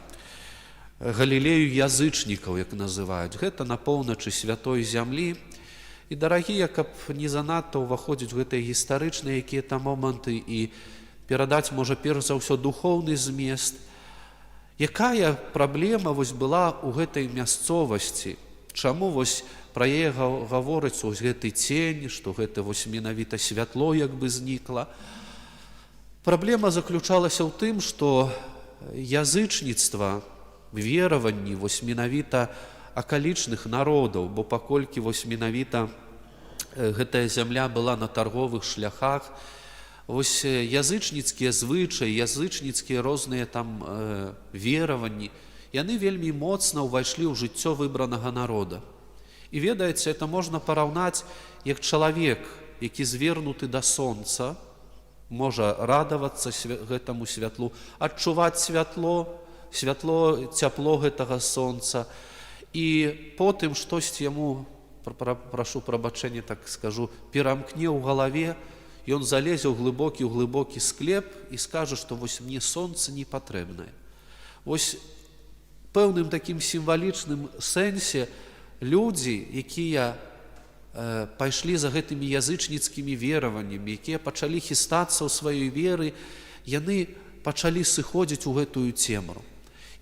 Галілею язычнікаў, як называюць. Гэта на поўначы святой зямлі. І, дарагія, каб не занадта ўваходзіць у гэтыя гістарычныя якія-то моманты і перадаць, можа, перш за ўсё духоўны змест, якая праблема вось была ў гэтай мясцовасці? Чаму вось пра яе гаворыцца вось гэты цень, што гэта вось менавіта святло як бы знікла? Праблема заключалася ў тым, што язычніцтва, вераванні вось менавіта акалічных народаў, бо паколькі вось менавіта гэтая зямля была на тарговых шляхах, вось язычніцкія звычаі, язычніцкія розныя там вераванні, яны вельмі моцна ўвайшлі ў жыццё выбранага народа. І ведаеце, это можна параўнаць, як чалавек, які звернуты да сонца, можа радавацца гэтаму святлу, адчуваць святло, цяпло гэтага сонца, і потым штосьці яму, прашу прабачэння, так скажу, перамкне ў галаве, ён залезе ў глыбокі склеп і скажа, што вось мне сонца не патрэбнае. Вось пэўным такім сімвалічным сэнсе людзі, якія пайшлі за гэтымі язычніцкімі вераваннямі, якія пачалі хістацца ў сваёй веры, яны пачалі сыходзіць у гэтую цемру.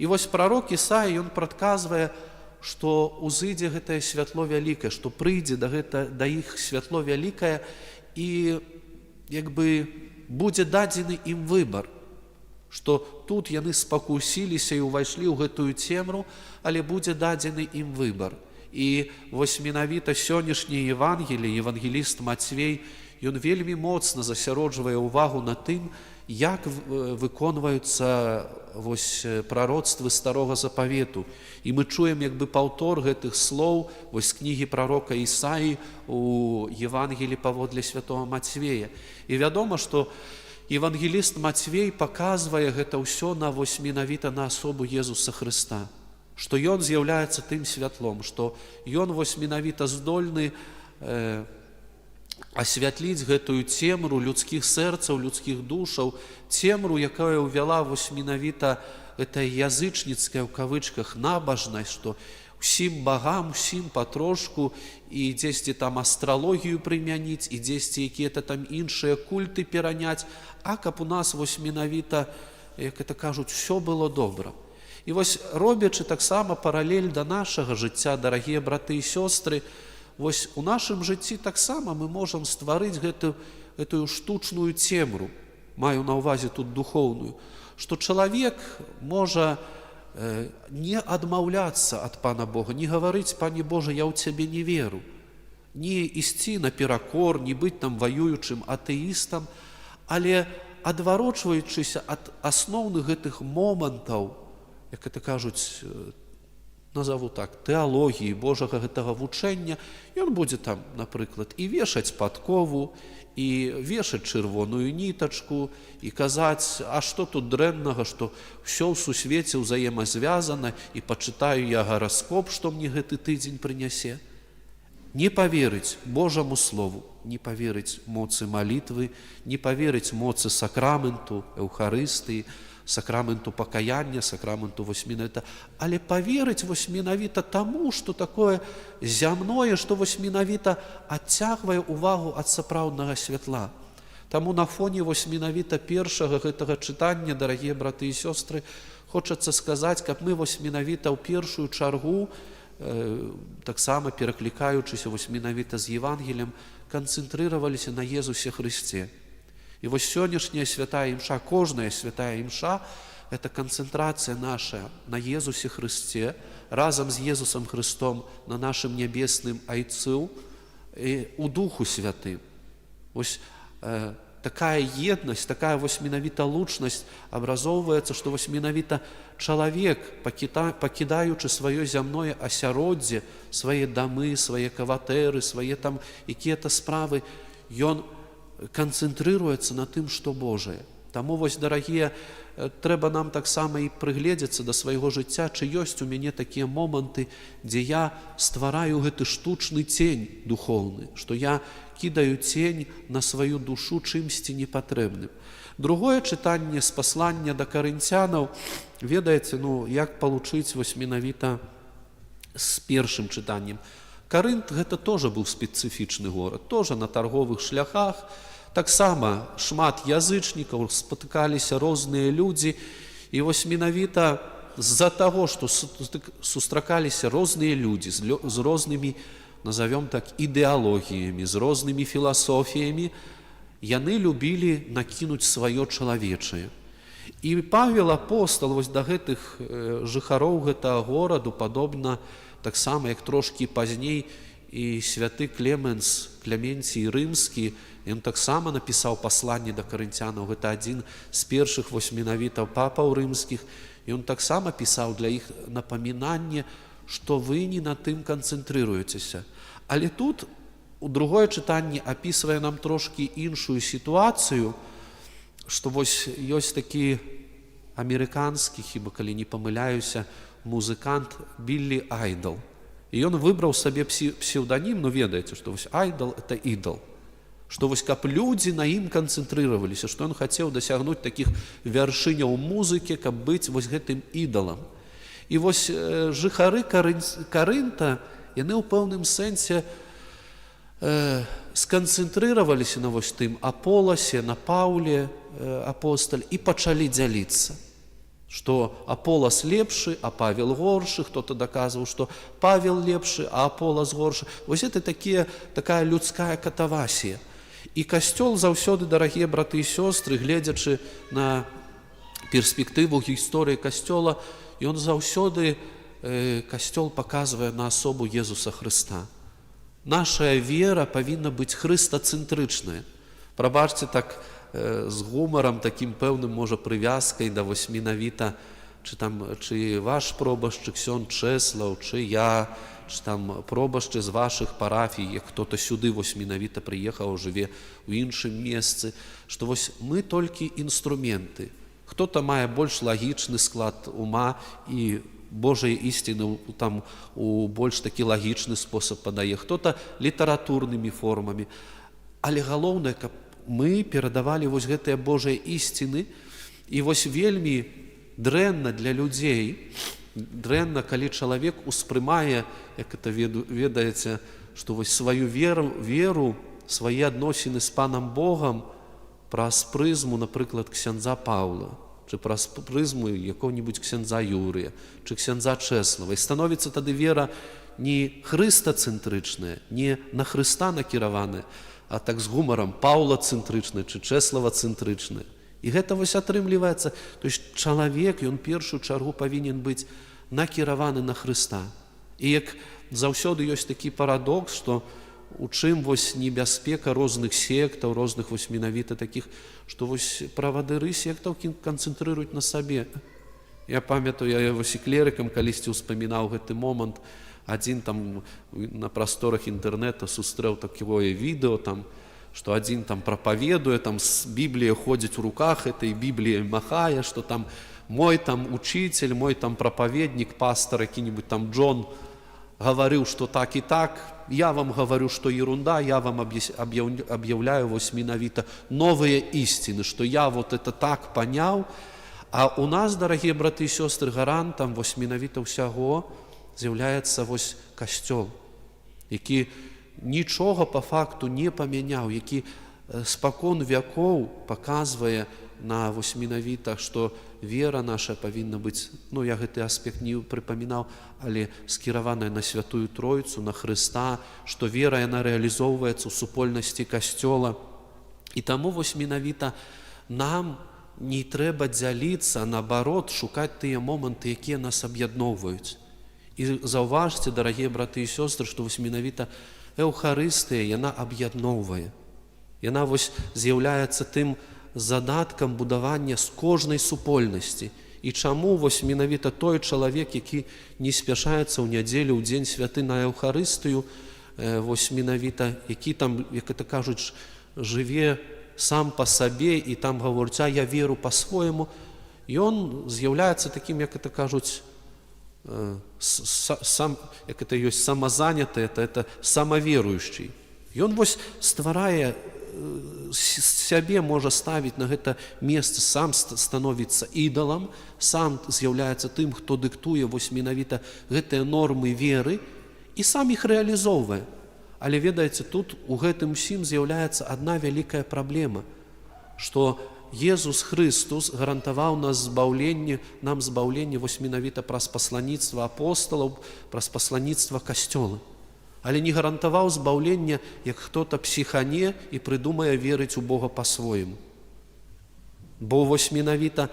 І вось прарок Ісая, ён прадказвае, што ўзыдзе гэтае святло вялікае, што прыйдзе да іх святло вялікае і як бы будзе дадзены ім выбар, што тут яны спакусіліся і ўвайшлі ў гэтую цемру, але будзе дадзены ім выбар. І вось менавіта сённяшні Евангелій, евангеліст Мацвей, ён вельмі моцна засяроджвае ўвагу на тым, як выконваюцца вось прароцтвы Старога Запавету. І мы чуем як бы паўтор гэтых слоў вось з кнігі прарока Ісаі у Евангелі паводле святого Мацвея. І вядома, што евангеліст Мацвей паказвае гэта ўсё на вось менавіта на асобу Езуса Хрыста, што ён з'яўляецца тым святлом, што ён вось менавіта здольны асвятліць гэтую цемру людскіх сэрцаў, людскіх душаў, цемру, якая ўвяла вось менавіта гэтая язычніцкая ў кавычках набажнасць, што усім багам, усім патрошку, і дзесьці там астралогію прымяніць, і дзесьці якія-то там іншыя культы пераняць, а каб у нас вось менавіта, як это кажуць, усё было добра. І вось робячы таксама паралель да нашага жыцця, дарагія браты і сёстры, вось у нашым жыцці таксама мы можам стварыць гэтую штучную цемру, маю на ўвазе тут духоўную, што чалавек можа не адмаўляцца ад Пана Бога, не гаварыць: «Пане Божа, я ў Цябе не веру», не ісці наперакор, не быць там ваюючым атэістам, але адварочваючыся ад асноўных гэтых момантаў, як это кажуць, назову так, тэалогіі Божага гэтага вучэння, ён будзе там, напрыклад, і вешаць падкову, і вешаць чырвоную нітачку, і казаць: «А што тут дрэннага, што ўсё ў сусвеце ўзаемазвязана, і пачытаю я гараскоп, што мне гэты тыдзень прынясе». Не паверыць Божаму Слову, не паверыць моцы малітвы, не паверыць моцы сакраменту, Эўхарыстыі, сакраменту пакаяння, сакраменту вось менавіта, але паверыць вось менавіта таму, што такое зямное, што вось менавіта адцягвае ўвагу ад сапраўднага святла. Таму на фоне вось менавіта першага гэтага чытання, дарагія браты і сёстры, хочацца сказаць, каб мы вось менавіта ў першую чаргу, таксама пераклікаючыся вось менавіта з Евангелем, канцэнтрыраваліся на Езусе Хрысце. І вось сённяшняя святая імша, кожная святая імша – это канцэнтрацыя наша на Езусе Хрысце, разам з Езусам Хрыстом на нашым нябесным Айцу, у Духу Святым. Вось такая еднасць, такая вось менавіта лучнасць абразоўваецца, што вось менавіта чалавек, пакідаючы сваё зямное асяроддзе, свае дамы, свае кватэры, свае там якія-то справы, ён канцэнтрыруецца на тым, што Божае. Таму вось, дарагія, трэба нам таксама і прыгледзецца да свайго жыцця, чи ёсць у мяне такія моманты, дзе я ствараю гэты штучны цень духоўны, што я кідаю цень на сваю душу чымсьці непатрэбным. Другое чытанне з паслання да карынцянаў, ведаеце, як палучыць вось менавіта з першым чытаннем. Карынт гэта тоже быў спецыфічны горад, тоже на тарговых шляхах, таксама шмат язычнікаў, спатыкаліся розныя людзі, і вось менавіта з-за таго, што сустракаліся розныя людзі з рознымі, назовём так, ідэалогіямі, з рознымі філасофіямі, яны любілі накінуць сваё чалавечае. І Павел апостол вось да гэтых жыхароў гэтага гораду, падобна таксама, як трошкі пазней і святы Клементій Рымскі, ён таксама напісаў пасланне да карынцянаў, гэта адзін з першых вось менавіта папаў рымскіх, ён таксама пісаў для іх напамінанне, што вы не на тым канцэнтрыруецеся. Але тут у другое чытанне апісвае нам трошкі іншую сітуацыю, што вось ёсць такі амерыканскі, хіба калі не памыляюся, музыкант Біллі Айдол. І ён выбраў сабе псеўданім, ведаеце, што вось Айдол – это ідол. Што вось каб людзі на ім канцэнтрыраваліся, што ён хацеў дасягнуць такіх вяршыняў музыкі, каб быць вось гэтым ідалам. І вось жыхары Карынта, яны ў пэўным сэнсе сканцэнтрыраваліся на вось тым Аполасе, на Паўле апосталь і пачалі дзяліцца. Што Аполас лепшы, а Павел горшы, хто-то даказваў, што Павел лепшы, а Аполас горшы. Вось гэта такая людская катавасія. І касцёл заўсёды, дарагія браты і сёстры, гледзячы на перспектыву гісторыі касцёла, ён заўсёды, касцёл паказвае на асобу Езуса Хрыста. Наша вера павінна быць хрыстацэнтрычная. Прабачце, так з гумарам, такім пэўным, можа, прывязкай да вось менавіта, чи ваш пробашчык ксёндз Чэслаў, чи я, чи там пробашчы з вашых парафій, як хто-то сюды вось менавіта прыехаў, жыве ў іншым месцы, што вось мы толькі інструменты. Хто-то мае больш лагічны склад ума і Божай ісціны там у больш такі лагічны спосаб падае, хто-то літаратурнымі формамі. Але галоўнае, каб мы перадавалі вось гэтыя Божыя ісціны, і вось вельмі дрэнна для людзей, дрэнна, калі чалавек успрымае, як это ведаеце, што вось сваю веру, свае адносіны з Панам Богам праз прызму, напрыклад, ксяндза Паўла, чи праз прызму якога-небудзь ксяндза Юрыя, чи ксяндза Чэслава. І становіцца тады вера не хрыстацэнтрычная, не на Хрыста накіраваная, а так з гумарам Паўла-цэнтрычная чи Чэслава-цэнтрычная. І гэта вось атрымліваецца, то есть чалавек, ён першую чаргу павінен быць накіраваны на Хрыста. І як заўсёды ёсць такі парадокс, што у чым вось небяспека розных сектаў, розных вось менавіта такіх, што вось правадыры сектаў канцэнтрыруюць на сабе. Я памятаю, я вось і клерыкам калісьці ўспамінаў гэты момант, адзін там на прасторах інтэрнэта сустрэў такое відэо, там, што адзін там прапаведуе, там з Бібліяй ходзіць у руках, этой Бібліяй махае, што там мой там учитель, мой там прапаведнік, пастор які-нибудь там Джон гаварыў, што так і так, я вам гаварю, што ерунда, я вам аб'яўляю вось менавіта новыя ісціны, што я вот это так паняў, а у нас, дарагія браты і сёстры, гарантам вось менавіта ўсяго з'яўляецца вось касцёл, які нічога па факту не памяняў, які спакон вякоў паказвае на вось менавіта, што вера наша павінна быць, я гэты аспект не прыпамінаў, але скіраваная на Святую Тройцу, на Хрыста, што вера яна рэалізоўваецца ў супольнасці касцёла. І таму вось менавіта нам не трэба дзяліцца, наоборот, шукаць тыя моманты, якія нас аб'ядноўваюць. І заўважце, дарагія браты і сёстры, што вось менавіта Эўхарыстыя яна аб'ядноўвае. Яна вось з'яўляецца тым задаткам будавання з кожнай супольнасці. І чаму вось менавіта той чалавек, які не спяшаецца ў нядзелю, ў дзень святы на Еўхарыстыю, вось менавіта, які там, як это кажуць, жыве сам па сабе і там гаворыць, а я веру па-свойму, ён з'яўляецца такім, як это кажуць, як это ёсць самазаняты, это самаверуючы. Ён вось стварае сябе, можа ставіць на гэта месца, сам становіцца ідалам, сам з'яўляецца тым, хто дыктуе вось менавіта гэтыя нормы веры і сам іх рэалізоўвае. Але ведаеце, тут у гэтым усім з'яўляецца адна вялікая праблема, што Езус Христус гарантаваў нам збаўленне вось менавіта праз пасланіцтва апосталаў, праз пасланіцтва касцёла. Але не гарантаваў збаўлення, як хто-то псіхане і прыдумае верыць у Бога па-свойму. Бо вось менавіта,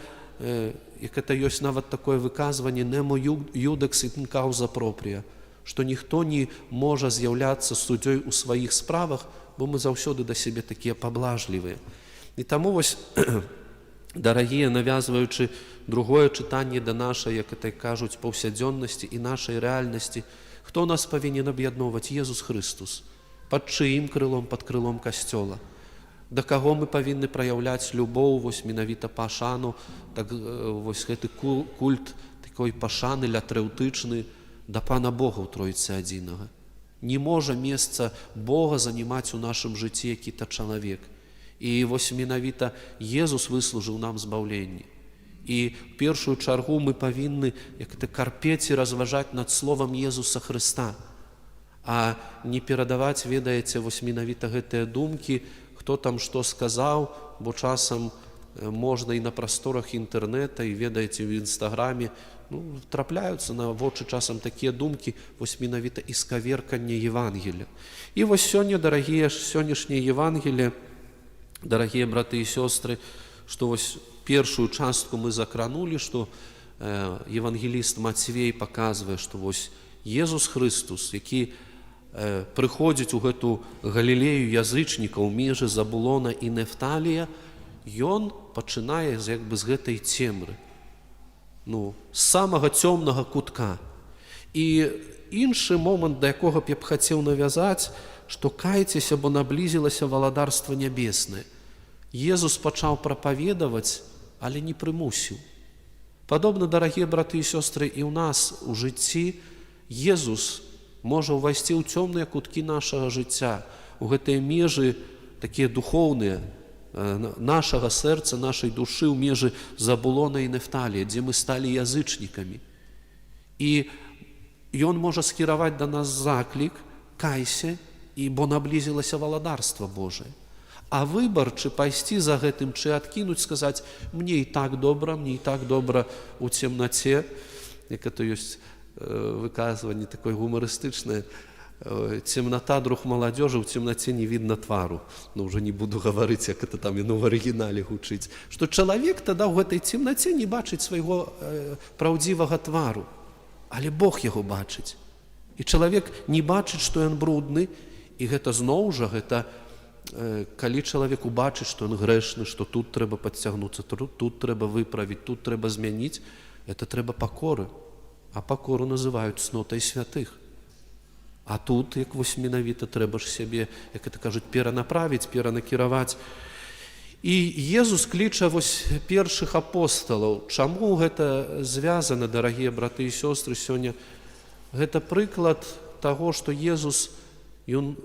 як это ёсць нават такое выказванне «nemo iudex in causa propria», што ніхто не можа з'яўляцца суддзёй у сваіх справах, бо мы заўсёды да сябе такія паблажлівыя. І таму вось, дарагія, навязваючы другое чытанне да нашай, як это кажуць, паўсядзённасці і нашай рэальнасці, хто нас павінен аб'ядноўваць? Езус Христус. Пад чыім крылом? Пад крылом касцёла. Да каго мы павінны праяўляць любоў, вось менавіта пашану, так вось гэты культ такой пашаны лятрыўтычны да Пана Бога ў Тройцы адзінага. Не можа месца Бога занімаць у нашым жыцці які-то чалавек. І вось менавіта Езус выслужыў нам збаўленне. І в першую чаргу мы павінны як это карпець і разважаць над словам Езуса Хрыста, а не перадаваць, ведаеце, вось менавіта гэтыя думкі, хто там што сказаў, бо часам можна і на прасторах інтэрнэта, і ведаеце, в інстаграме трапляюцца на вочы часам такія думкі, вось менавіта іскаверканне Евангелія. І вось сёння, дарагія, сённяшняе Евангелие, дарагія браты і сёстры, што вось першую частку мы закранули, што евангеліст Мацвей паказвае, што вось Езус Христус, які прыходзіць у гэту Галілею язычнікаў, межы Забулона і Нефталія, ён пачынае як бы з гэтай цемры, з самага цёмнага кутка. І іншы момант, да якога б я б хацеў навязаць, што кайцеся, бо наблізілася валадарства нябеснае. Езус пачаў прапаведаваць, але не прымусіў. Падобна, дарагія браты і сёстры, і ў нас у жыцці Езус можа ўвайсці ў цёмныя куткі нашага жыцця, у гэтыя межы такія духоўныя нашага сэрца, нашай душы, ў межы Забулона і Нефталія, дзе мы сталі язычнікамі. І ён можа скіраваць да нас заклік: кайся, і бо наблізілася валадарства Божае. А выбар, чи пайсці за гэтым, чи адкінуць, сказаць: мне і так добра у цемнаце, як это ёсць выказванне такое гумарыстычнае, цемната друг маладзёжы, у цемнаце не видно твару. Уже не буду гаварыць, як это там яно в арыгінале гучыць. Што чалавек тада ў гэтай цемнаце не бачыць свайго праўдзівага твару, але Бог яго бачыць. І чалавек не бачыць, што ён брудны, і гэта зноў жа, гэта калі чалавек убачыць, што ён грэшны, што тут трэба падцягнуцца, тут трэба выправіць, тут трэба змяніць, это трэба пакоры. А пакору называюць цнотай святых. А тут, як вось менавіта, трэба ж сябе, як это кажуць, перанаправіць, перанакіраваць. І Езус кліча вось першых апосталаў. Чаму гэта звязана, дарагія браты і сёстры, сёння? Гэта прыклад таго, што Езус ён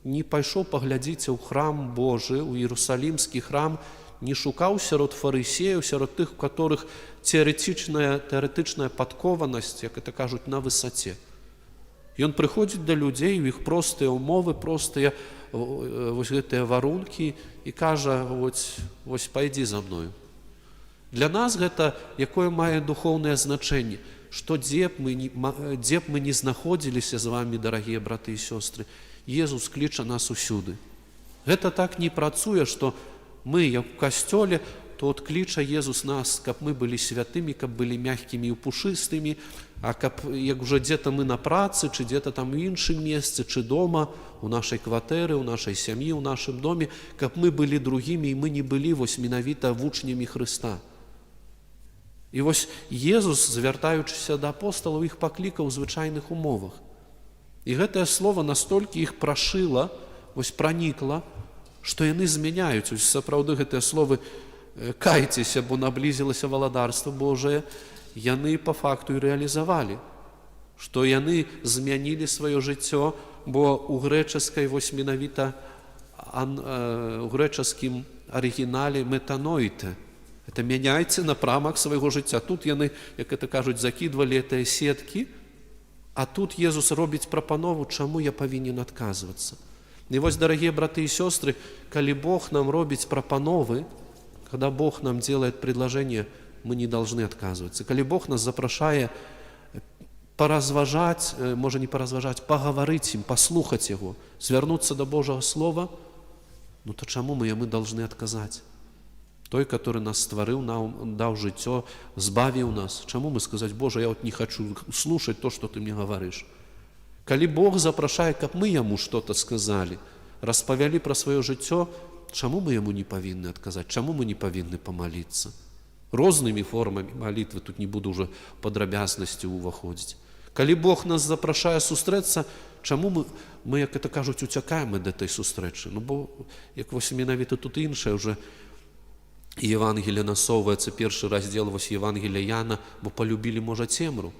не пайшоў паглядзіць у храм Божы, у Іерусалімскі храм, не шукаў сярод фарысеяў, сярод тых, у которых тэарэтычная падкованасць, як это кажуць, на высоце. Ён прыходзіць да людзей, у іх простыя ўмовы, простыя вось гэтыя варункі, і кажа: вось пайдзі за мною. Для нас гэта якое мае духоўнае значэнне, што дзе б мы не знаходзіліся з вами, дарагія браты і сёстры, Езус кліча нас усюды. Гэта так не працуе, што мы, як у касцёле, то от кліча Езус нас, каб мы былі святымі, каб былі мягкімі і пушыстымі, а каб як уже дзе-то мы на працы, чи дзе-то там у іншым месцы, чи дома, у нашай кватэры, у нашай сям'і, у нашым доме, каб мы былі другімі, і мы не былі вось менавіта вучнямі Хрыста. І вось Езус, звяртаючыся да апосталаў, іх паклікаў у звычайных умовах. І гэтае слово настолькі іх прашыла, вось пранікла, што яны змяняюць. Сапраўды гэтыя словы «кайцеся, бо наблізілася валадарства Божае», яны па факту і рэалізавалі, што яны змянілі сваё жыццё, бо у грэчаскай вось менавіта у грэчаскім арыгінале метаноіте. Это мяняйце напрамак свайго жыцця. Тут яны, як это кажуць, закідвалі гэтыя сеткі, а тут Езус робіць прапанову, чаму я павінен адказвацца. І вось, дарагія браты і сёстры, калі Бог нам робіць прапановы, когда Бог нам делает предложение, мы не должны отказываться. Коли Бог нас запрашае поразважать, може не поразважать, поговорить им, послухать Его, свернуться до Божьего Слова, ну то чему мы должны отказать? Той, который нас створил, нам дал життя, збавил нас. Чему мы сказать: Боже, я вот не хочу слушать то, что ты мне говоришь? Коли Бог запрашае, каб мы Ему что-то сказали, распавялі про свое жыццё, чему мы Ему не повинны отказать? Чему мы не повинны помолиться? Рознымі формамі молитвы, тут не буду уже падрабязнасці ўваходзіць. Калі Бог нас запрашае сустрэцца, чаму мы, як это кажуць, уцякаем ад этой сустрэчы? Ну, бо, як вось менавіта тут іншае уже Евангелие насоўваецца, першы раздзел вось Евангелия Яна, бо полюбілі, можа, цемру.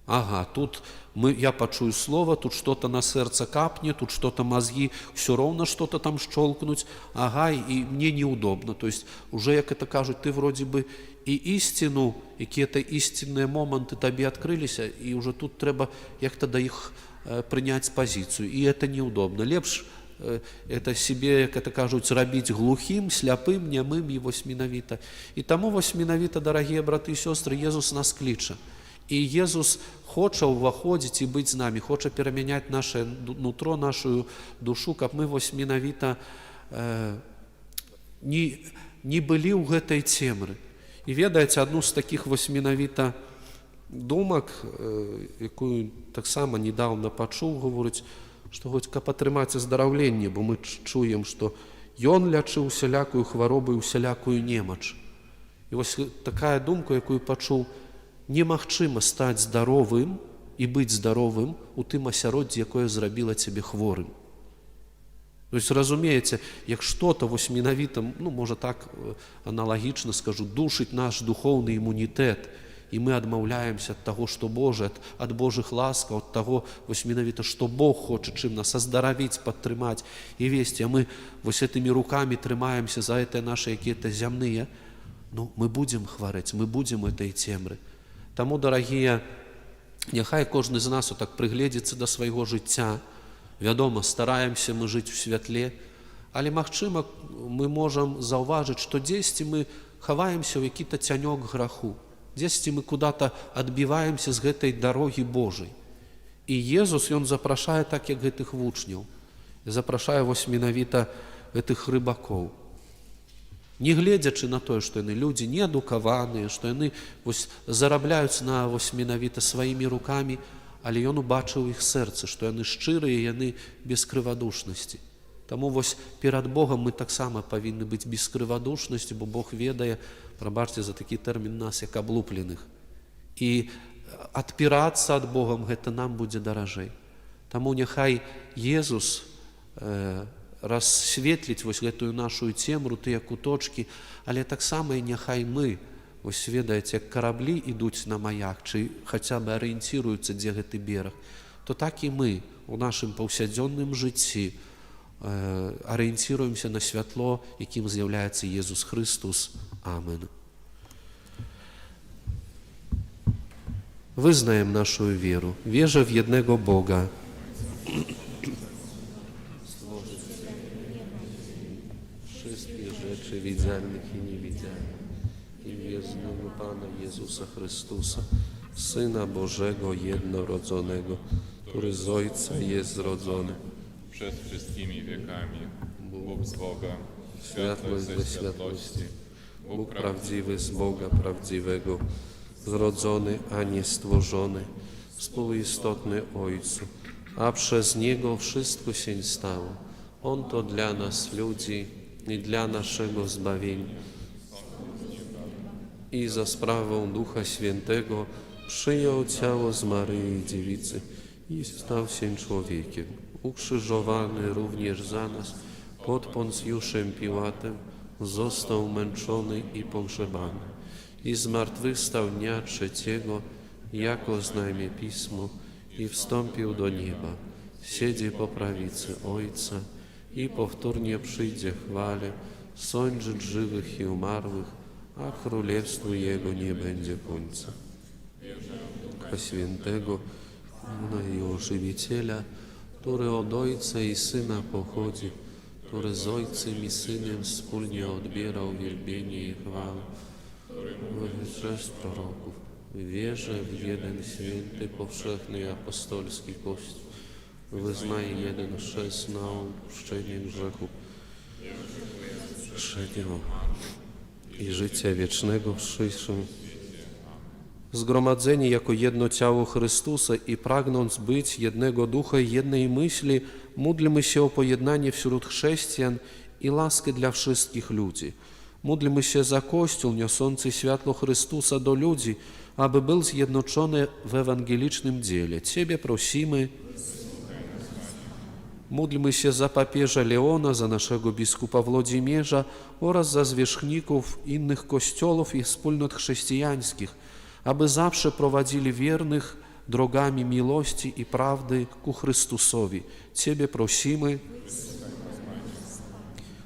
Ага, тут я пачую слово, тут что-то на сердце капнет, тут что-то мозги, все ровно что-то там щелкнуть, ага, и мне неудобно. То есть уже, как это кажут, ты вроде бы и истину, и какие-то истинные моменты тебе открылись, и уже тут треба як-то до их принять позицию, и это неудобно. Лепш это себе, как это кажут, робить глухим, сляпым, нямым, и вось менавіта. И тому вось менавіта, дорогие браты и сестры, Езус нас кліча. І Езус хоча ўваходзіць і быць з намі, хоча перамяняць наше нутро, нашу душу, каб мы вось менавіта не былі ў гэтай цемры. І ведаеце, адну з такіх вось менавіта думак, якую таксама недавно пачуў, гаворыць, што хоць каб атрымаць аздараўленне, бо мы чуем, што Ён лячыў усялякую хваробу і усялякую немач. І вось такая думка, якую пачуў: немагчыма стаць здаровым і быць здаровым у тым асяроддзі, якое зрабіла цябе хворым. То есть, разумееце, як што-то вось менавіта, ну, можа так аналагічна скажу, душыць наш духоўны імунітэт, і мы адмаўляемся ад таго, што Божа, ад Божых ласкаў, ад таго, вось менавіта, што Бог хоча чым нас аздаравіць, падтрымаць і весці, а мы вось гэтымі рукамі трымаемся за гэтыя нашы якія-то зямныя, ну, мы будзем хварэць, мы будзем этой цемры. Таму, дарагія, няхай кожны з нас так прыгледзіцца да свайго жыцця. Вядома, стараемся мы жыць у святле, але, магчыма, мы можам заўважыць, што дзесьці мы хаваемся ў які-то цянёк граху, дзесьці мы куда-то адбіваемся з гэтай дарогі Божай. І Езус, Ён запрашае так, як гэтых вучняў, запрашае вось менавіта гэтых рыбакоў. Не гледзячы на тое, што яны людзі неадукаваныя, што яны вось зарабляюць на вось менавіта сваімі рукамі, але Ён убачыў іх сэрцы, што яны шчырыя, яны без крывадушнасці. Таму вось перад Богам мы таксама павінны быць без крывадушнасці, бо Бог ведае, прабачце за такі тэрмін, нас як аблупленых. І адпірацца ад Богам гэта нам будзе даражэй. Таму няхай Езус рассветліць вось гэтую нашу цемру, тыя куточкі, але таксама і няхай мы, вось ведаеце, як караблі ідуць на маяк, чи хаця бы арыенціруюцца, дзе гэты бераг, то так і мы у нашым паўсядзённым жыцці арыенціруемся на святло, якім з'яўляецца Езус Христос. Амен. Вызнаем нашу веру, wierzę w jednego Boga, wszystkich rzeczy widzialnych i niewidzialnych, i w jednego Pana Jezusa Chrystusa, Syna Bożego jednorodzonego, który z Ojca jest zrodzony, przed wszystkimi wiekami, Bóg z Boga, światłość ze światłości, Bóg prawdziwy z Boga prawdziwego, zrodzony, a nie stworzony, współistotny Ojcu, a przez Niego wszystko się stało. On to dla nas, ludzi, i dla naszego zbawienia. I za sprawą Ducha Świętego przyjął ciało z Maryi Dziewicy i stał się człowiekiem, ukrzyżowany również za nas pod Poncjuszem Piłatem, został męczony i pogrzebany i zmartwychwstał dnia trzeciego, jako znajmie Pismo, i wstąpił do nieba, siedzi po prawicy Ojca i powtórnie przyjdzie w chwale sądzić żywych i umarłych, a królestwu Jego nie będzie końca. Ducha Świętego, Pana i Ożywiciela, który od Ojca i Syna pochodzi, który z Ojcem i Synem wspólnie odbierał wielbienie i chwałę, przez proroków, wierzę w jeden święty, powszechny i apostolski Kościół, wyznaję jeden chrzest na odpuszczenie grzechów, i życia wiecznego w przyszłym. Zgromadzeni jako jedno ciało Chrystusa i pragnąc być jednego ducha i jednej myśli, módlmy się o pojednanie wśród chrześcijan i laskę dla wszystkich ludzi. Módlmy się za Kościół niosący światło Chrystusa do ludzi, aby był zjednoczony w ewangelicznym dziele. Ciebie prosimy. Módlmy się za papieża Leona, za naszego biskupa Włodzimierza oraz za zwierzchników innych kościołów i wspólnot chrześcijańskich, aby zawsze prowadzili wiernych drogami miłości i prawdy ku Chrystusowi. Ciebie prosimy.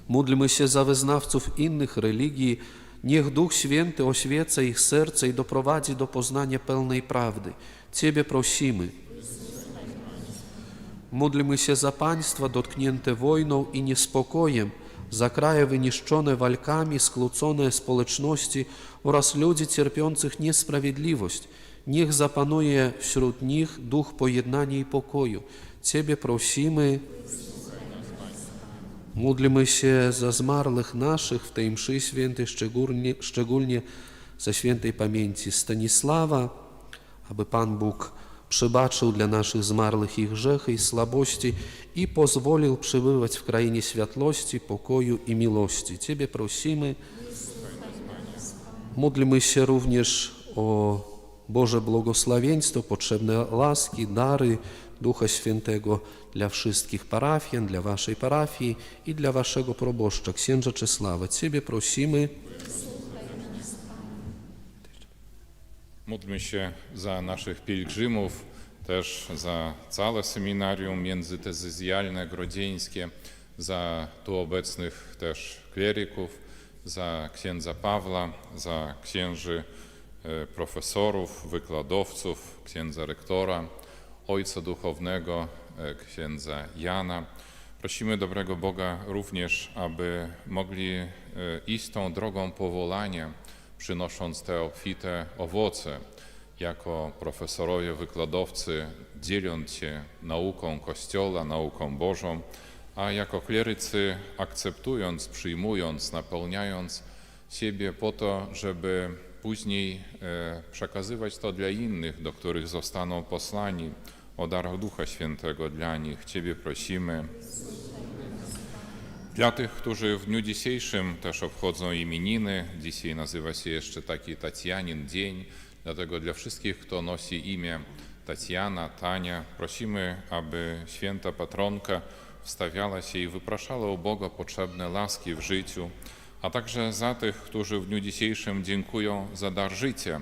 Módlmy się za wyznawców innych religii. Niech Duch Święty oświeca ich serce i doprowadzi do poznania pełnej prawdy. Ciebie prosimy. Módlmy się za państwa dotknięte wojną i niespokojem, za kraje wyniszczone walkami, skłócone społeczności oraz ludzi cierpiących niesprawiedliwość. Niech zapanuje wśród nich duch pojednania i pokoju. Ciebie prosimy. Módlmy się za zmarłych naszych w tej mszy świętej, szczególnie za świętej pamięci Stanisława, aby Pan Bóg przebaczył dla naszych zmarłych ich grzechy i słabości i pozwolił przebywać w krainie światłości, pokoju i miłości. Ciebie prosimy. Módlmy się również o Boże błogosławieństwo, potrzebne łaski, dary Ducha Świętego dla wszystkich parafian, dla waszej parafii i dla waszego proboszcza, księdza Czesława. Ciebie prosimy. Módlmy się za naszych pielgrzymów, też za całe seminarium międzytezezjalne, grodzieńskie, za tu obecnych też kleryków, za księdza Pawła, za księży profesorów, wykładowców, księdza rektora, ojca duchownego, księdza Jana. Prosimy dobrego Boga również, aby mogli iść tą drogą powołania, przynosząc te obfite owoce, jako profesorowie, wykładowcy, dzieląc się nauką Kościoła, nauką Bożą, a jako klerycy akceptując, przyjmując, napełniając siebie po to, żeby później przekazywać to dla innych, do których zostaną posłani, o darach Ducha Świętego dla nich. Ciebie prosimy. Dla tych, którzy w dniu dzisiejszym też obchodzą imieniny, dzisiaj nazywa się jeszcze taki Tacjanin dzień, dlatego dla wszystkich, kto nosi imię Tacjana, Tania, prosimy, aby święta patronka wstawiała się i wypraszała u Boga potrzebne laski w życiu, a także za tych, którzy w dniu dzisiejszym dziękują za dar życia.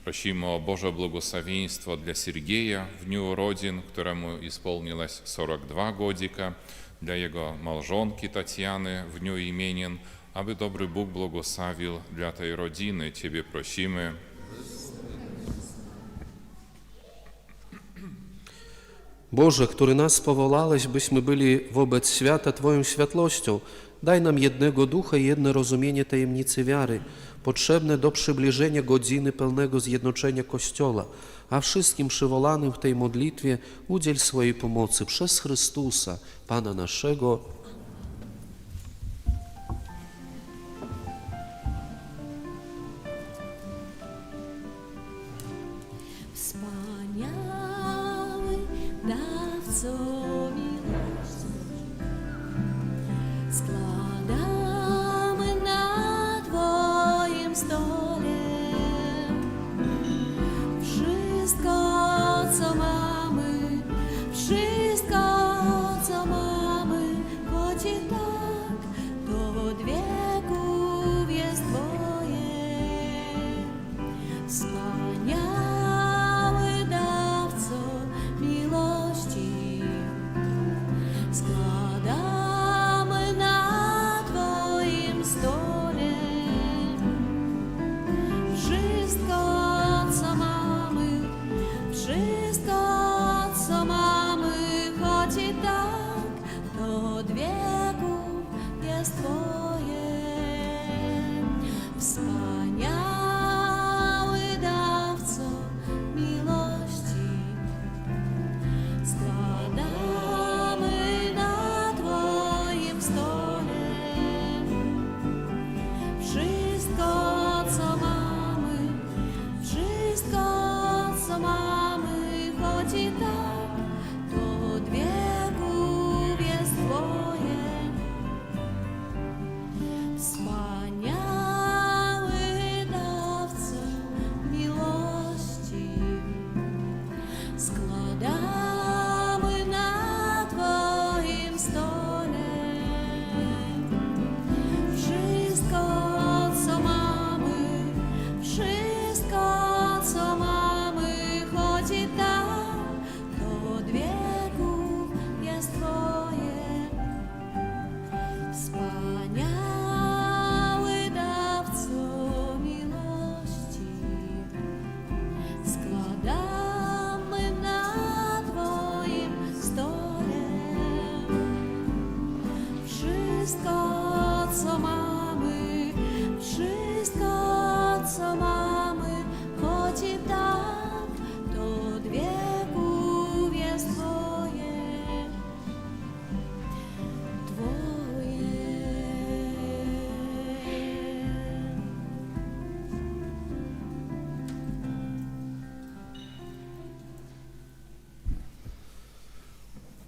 Prosimy o Boże błogosławieństwo dla Sergieja w dniu urodzin, któremu исполнилось 42 godzika, dla jego małżonki Tatiany w dniu imienin, aby dobry Bóg błogosławił dla tej rodziny. Ciebie prosimy. Boże, który nas powołałeś, byśmy byli wobec świata Twoją światłością, daj nam jednego ducha i jedno rozumienie tajemnicy wiary, potrzebne do przybliżenia godziny pełnego zjednoczenia Kościoła, a wszystkim przywołanym w tej modlitwie udziel swojej pomocy przez Chrystusa, Pana naszego. Składamy na Twoim stole wszystko, co mamy, wszystko, co mamy, choć i tak to od wieków jest Twoje. Wspaniały dawco miłości, składamy na Twoim stole wszystko, co mamy, wszystko, co mamy, choć i tak to od wieków jest Twoje. Wspaniały dawco miłości, składamy na Twoim stole wszystko, co mamy, wszystko, co mamy, choć i tak to od wieków jest Twoje. Wspaniały dawco miłości, składamy na Twoim stole wszystko, co mamy, wszystko, co mamy, choć i tak to od wieków jest Twoje. Wspaniały dawco miłości, składamy na Twoim stole wszystko, co mamy, wszystko, co mamy, choć i tak to od wieków jest Twoje.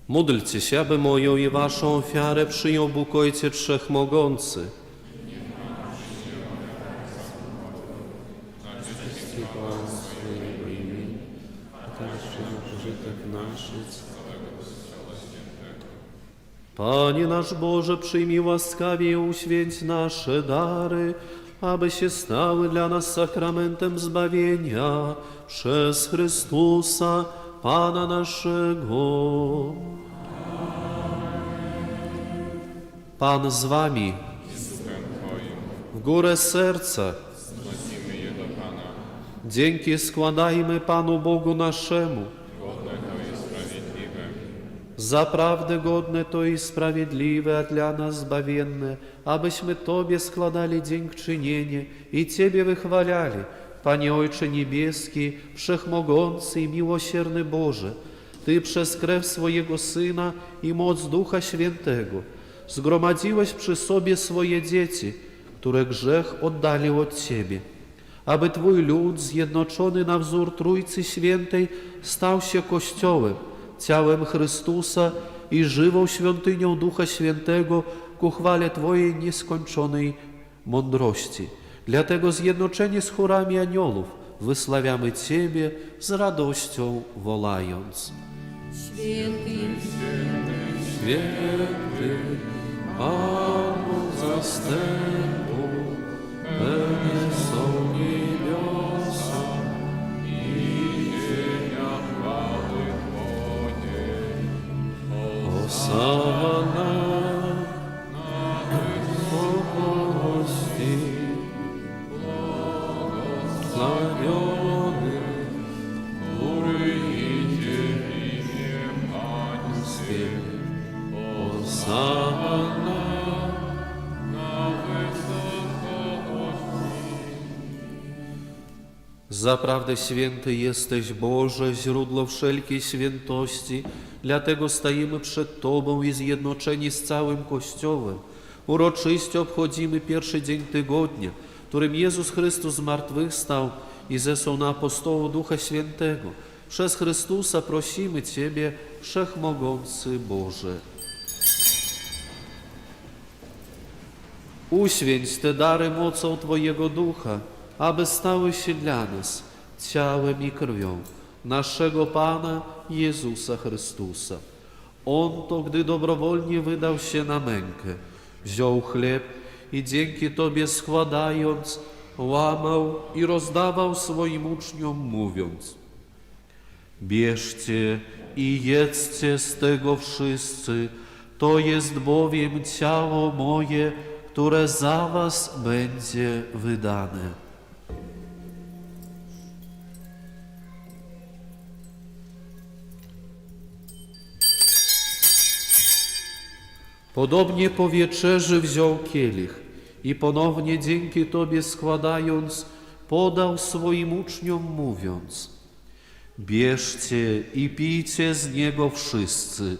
Módlcie się, aby moją i waszą ofiarę przyjął Bóg Ojciec Wszechmogący. Panie nasz Boże, przyjmij łaskawie i uświęć nasze dary, aby się stały dla nas sakramentem zbawienia przez Chrystusa, Pana naszego. Pan z wami. W górę serca. Dzięki składajmy Panu Bogu naszemu. Zaprawdę godne to i sprawiedliwe, a dla nas zbawienne, abyśmy Tobie składali dziękczynienie i Ciebie wychwalali. Panie Ojcze Niebieski, Wszechmogący i Miłosierny Boże, Ty przez krew swojego Syna i moc Ducha Świętego zgromadziłeś przy sobie swoje dzieci, które grzech oddali od Ciebie, aby Twój lud zjednoczony na wzór Trójcy Świętej stał się Kościołem, ciałem Chrystusa i żywą świątynią Ducha Świętego ku chwale Twojej nieskończonej mądrości. Dlatego zjednoczeni z chórami aniołów wysławiamy Ciebie z radością wołając. Święty, Święty, Panu zastępu, pełne są niebiosa i ziemia chwały Twojej. Hosanna na wysokości, błogosławiony, który idzie w imię Pańskie. Hosanna na wysokości. Zaprawdę święty jesteś, Boże, źródło wszelkiej świętości, dlatego stajemy przed Tobą i zjednoczeni z całym Kościołem. Uroczyście obchodzimy pierwszy dzień tygodnia, którym Jezus Chrystus zmartwychwstał i zesłał na apostołów Ducha Świętego. Przez Chrystusa prosimy Ciebie, Wszechmogący Boże. Uświęć te dary mocą Twojego Ducha, aby stały się dla nas ciałem i krwią naszego Pana Jezusa Chrystusa. On to, gdy dobrowolnie wydał się na mękę, wziął chleb i dzięki Tobie składając, łamał i rozdawał swoim uczniom, mówiąc: bierzcie i jedzcie z tego wszyscy, to jest bowiem ciało moje, które za was będzie wydane. Podobnie po wieczerzy wziął kielich i ponownie dzięki Tobie składając, podał swoim uczniom, mówiąc: bierzcie i pijcie z niego wszyscy,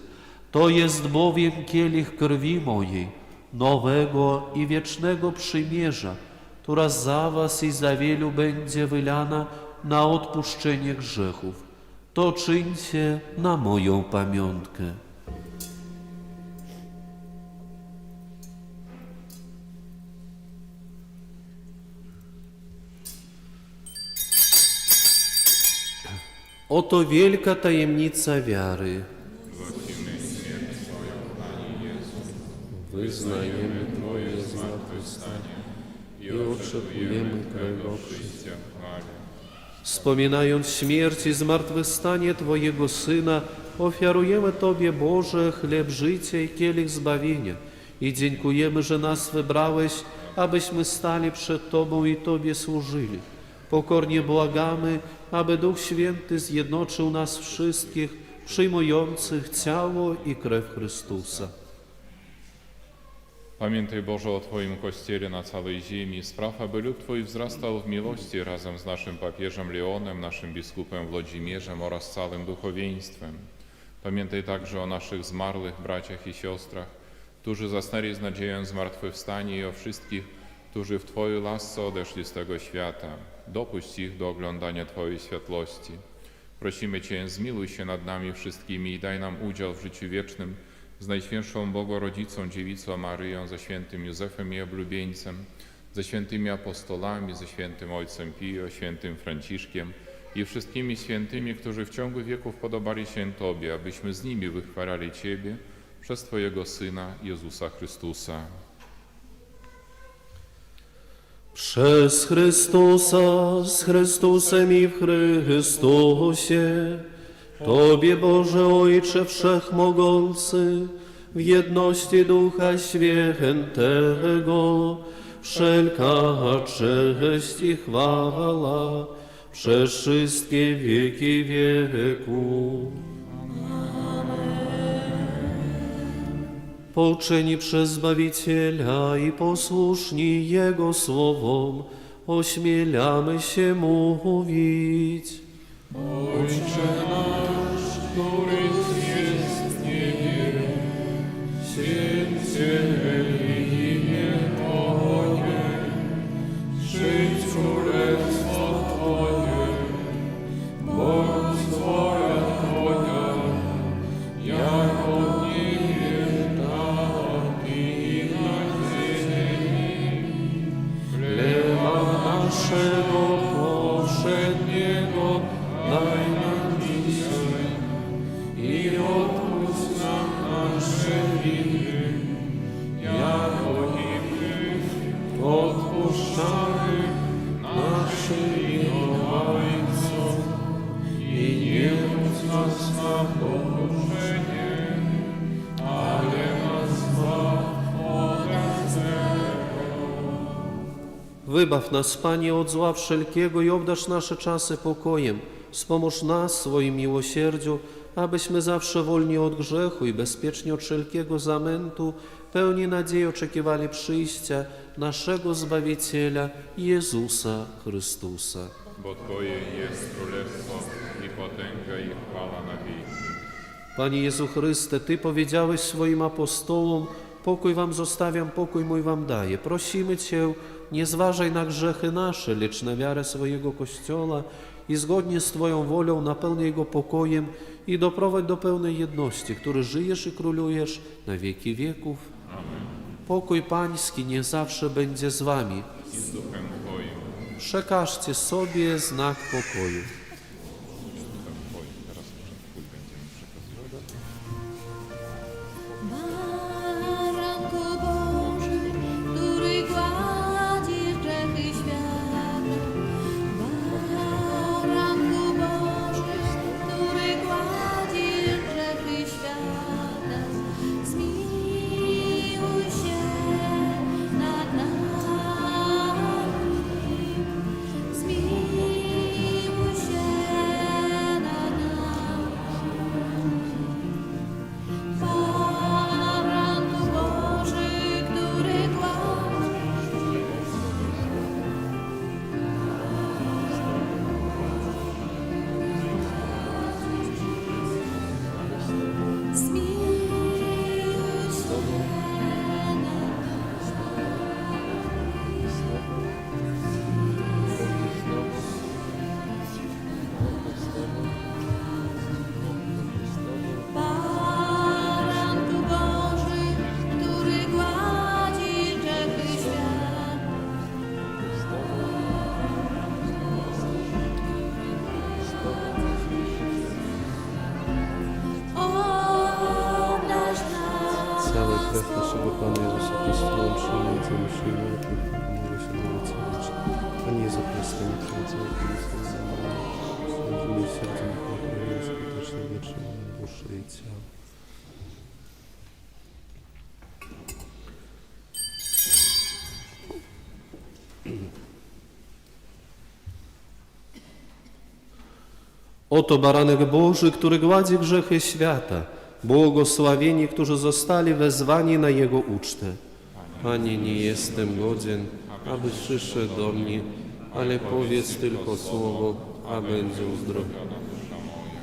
to jest bowiem kielich krwi mojej, nowego i wiecznego przymierza, która za was i za wielu będzie wylana na odpuszczenie grzechów. To czyńcie na moją pamiątkę. Oto wielka tajemnica wiary. Wyznajemy Twoje zmartwychwstanie i oczekujemy Twojego przyjścia w chwale. Wspominając śmierć i zmartwychwstanie Twojego Syna, ofiarujemy Tobie, Boże, chleb życia i kielich zbawienia i dziękujemy, że nas wybrałeś, abyśmy stali przed Tobą i Tobie służyli. Pokornie błagamy, aby Duch Święty zjednoczył nas wszystkich, przyjmujących ciało i krew Chrystusa. Pamiętaj, Boże, o Twoim Kościele na całej ziemi. Spraw, aby lud Twój wzrastał w miłości razem z naszym papieżem Leonem, naszym biskupem Włodzimierzem oraz całym duchowieństwem. Pamiętaj także o naszych zmarłych braciach i siostrach, którzy zasnęli z nadzieją zmartwychwstania, i o wszystkich, którzy w Twojej łasce odeszli z tego świata. Dopuść ich do oglądania Twojej światłości. Prosimy Cię, zmiłuj się nad nami wszystkimi i daj nam udział w życiu wiecznym z Najświętszą Bogorodzicą, Dziewicą Maryją, ze świętym Józefem i oblubieńcem, ze świętymi apostolami, ze świętym Ojcem Pio, świętym Franciszkiem i wszystkimi świętymi, którzy w ciągu wieków podobali się Tobie, abyśmy z nimi wychwalali Ciebie przez Twojego Syna Jezusa Chrystusa. Przez Chrystusa, z Chrystusem i w Chrystusie, Tobie, Boże Ojcze Wszechmogący, w jedności Ducha Świętego, wszelka cześć i chwała przez wszystkie wieki wieków. Pouczeni przez Zbawiciela i posłuszni Jego słowom, ośmielamy się mówić: Ojcze nasz, któryś jest w niebie, święć się imię Twoje, przyjdź królestwo Twoje, bądź wola Twoja, jako w niebie, tak i na ziemi. Chleba naszego powszedniego daj nam dzisiaj i odpuść nam nasze winy, jako i my odpuszczamy naszym winowajcom, i nie wódź nas na pokuszenie, ale nas zbaw ode złego. Wybaw nas, Panie, od zła wszelkiego i obdarz nasze czasy pokojem. Wspomóż nas swoim miłosierdziu, abyśmy zawsze wolni od grzechu i bezpiecznie od wszelkiego zamętu, pełni nadziei oczekiwali przyjścia naszego Zbawiciela Jezusa Chrystusa. Bo Twoje jest królestwo i potęga i chwała na wieki. Panie Jezu Chryste, Ty powiedziałeś swoim apostołom: pokój wam zostawiam, pokój mój wam daję. Prosimy Cię, nie zważaj na grzechy nasze, lecz na wiarę swojego Kościoła i zgodnie z Twoją wolą napełnij go pokojem i doprowadź do pełnej jedności, który żyjesz i królujesz na wieki wieków. Amen. Pokój Pański niech zawsze będzie z wami. I z duchem Twoim. Przekażcie sobie znak pokoju. Teraz pult będziemy przekazywać. Baranku Boży, który gładzisz grzechy świata. Baranku Boży, który gładzisz grzechy świata. Zmiłuj się nad nami. Zmiłuj się nad nami. Baranku Boży, który zmiłuj się Baranku Boży, który gładzi grzechy świata. Obdarz nas Cały krew naszego Pana Jezusa Chrystusa przyjmij za myśli i lepiej pomogę się na nocy wieczne. Panie Jezu Chryste, nie tracę Chrystusa za mną. Świętym sercem pokoju skutecznie wieczne duszy i ciało. Oto baranek Boży, który gładzi grzechy świata. Błogosławieni, którzy zostali wezwani na Jego ucztę. Panie, nie jestem godzien, abyś przyszedł do mnie, ale powiedz tylko słowo, a będzie uzdrowiona dusza moja.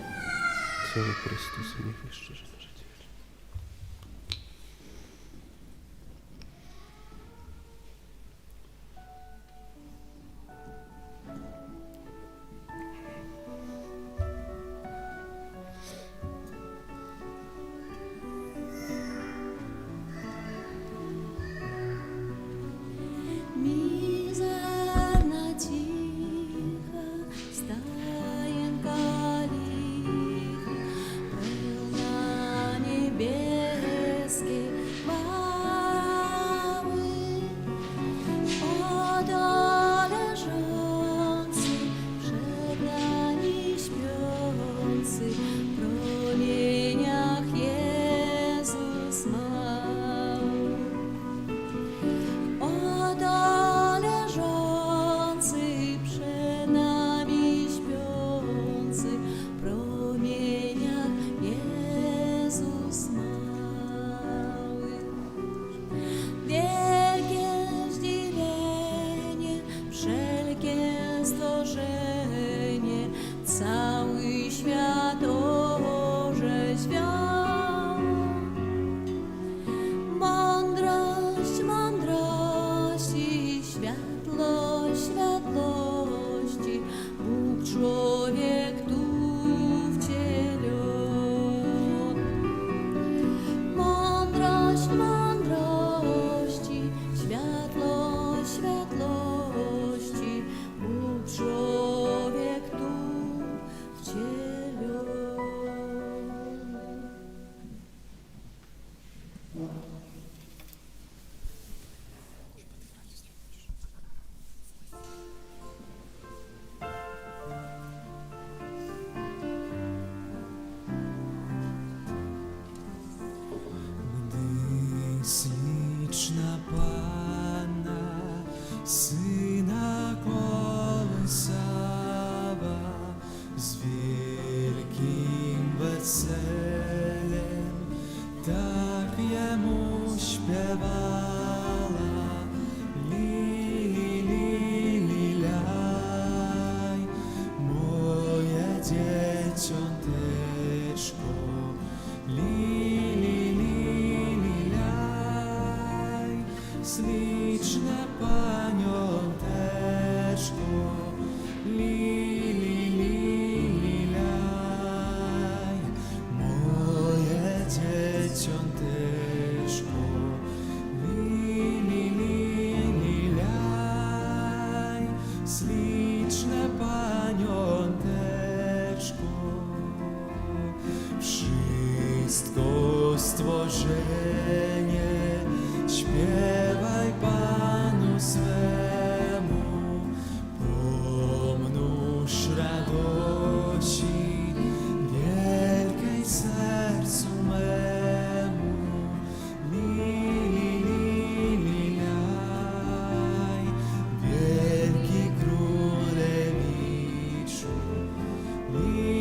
Cały Chrystus, niech jeszcze życie. Mizerna cicha, stajem kalicha, pełna niebieskiej chwały. Oto leżący, przed nami śpiący, w promieniach Jezus mały. Oto leżący, przed nami śpiący, w promieniach Jezus mały. Wielkie zdziwienie, wszelkie stworzenie, cały świat orzeźwiał. Mądrość mądrości, światłość światłości, Bóg człowiek tu wcielony. Mądrość mądrości, światłość światłości, Bóg człowiek tu wcielony. Gdy śliczna Panna Syna kołysała z wielkim weselem, tak Jemu śpiewała. Li, li, li, laj, moje dzieciąteczko. Li, li, li, li, laj, śliczne paniąteczko. Li, li, li, li, laj, moje dzieciąteczko. Li, śpiewaj Panu swemu, pomnóż radości wielkiej sercu memu. Lililaj, wielki królewiczu. Lililaj,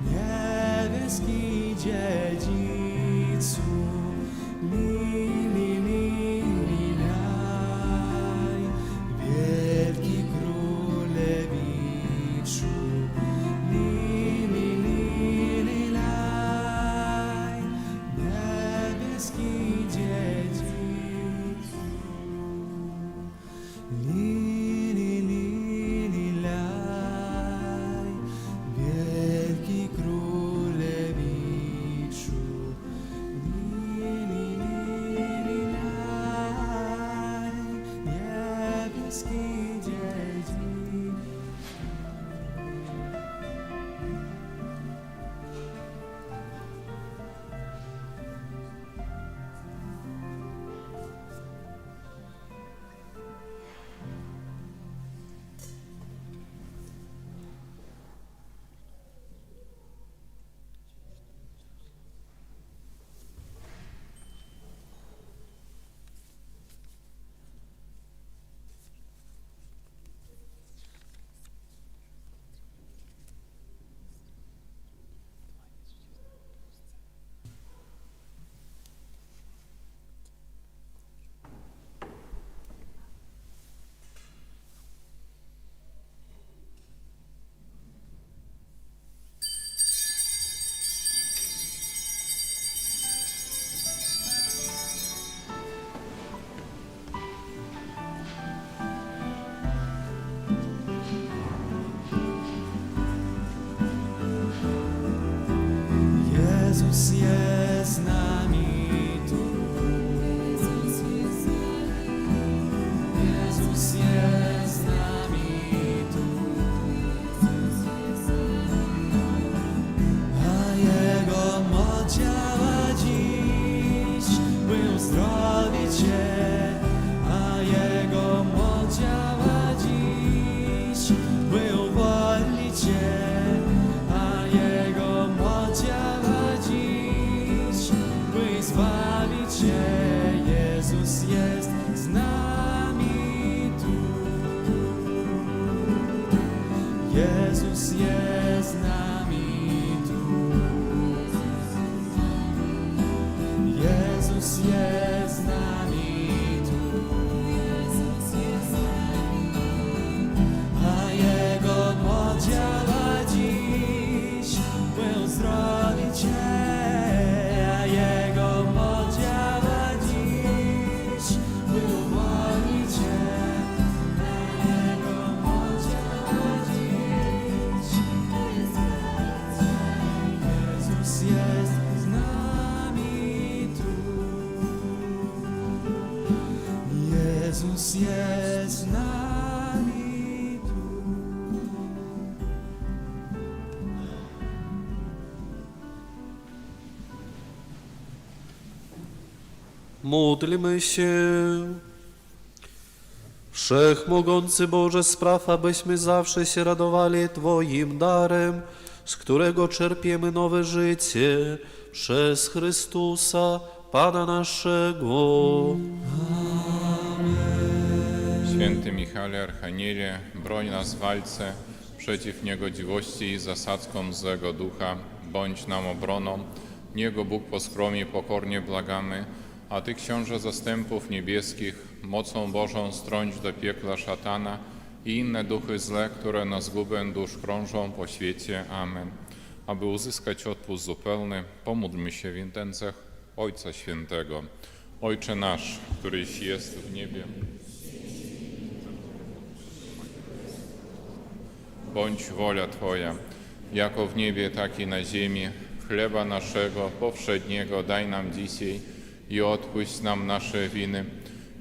niebieski dziedzicu. Lililaj, wielki królewiczu. Lililaj, niebieski dziedzicu. Lililaj, wielki królewiczu. Lililaj, niebieski dziedzicu. Jezus jest z nami tu. Jezus jest z nami tu. A Jego moc działa dziś, by uzdrowić Cię. A Jego moc działa dziś, by uwolnić Cię. A Jego moc działa dziś, by zbawić Cię. Jezus jest z nami tu. Jezus jest z nami tu. Jezus jest z nami tu. A Jego moc działa dziś, by uzdrowić Cię. A Jego moc działa dziś, by uwolnić Cię. A Jego moc działa dziś, by zbawić Cię. Jezus jest z nami tu. Jezus jest z nami tu. Módlmy się. Wszechmogący Boże, spraw, abyśmy zawsze się radowali Twoim darem, z którego czerpiemy nowe życie, przez Chrystusa, Pana naszego. Święty Michale Archanielie, broń nas w walce przeciw niegodziwości i zasadzkom złego ducha, bądź nam obroną, niego Bóg poskromie pokornie błagamy, a Ty, Książę zastępów niebieskich, mocą Bożą strąć do piekla szatana i inne duchy złe, które na zgubę dusz krążą po świecie. Amen. Aby uzyskać odpust zupełny, pomódlmy się w intencjach Ojca Świętego. Ojcze nasz, któryś jest w niebie, bądź wola Twoja, jako w niebie, tak i na ziemi. Chleba naszego powszedniego daj nam dzisiaj i odpuść nam nasze winy,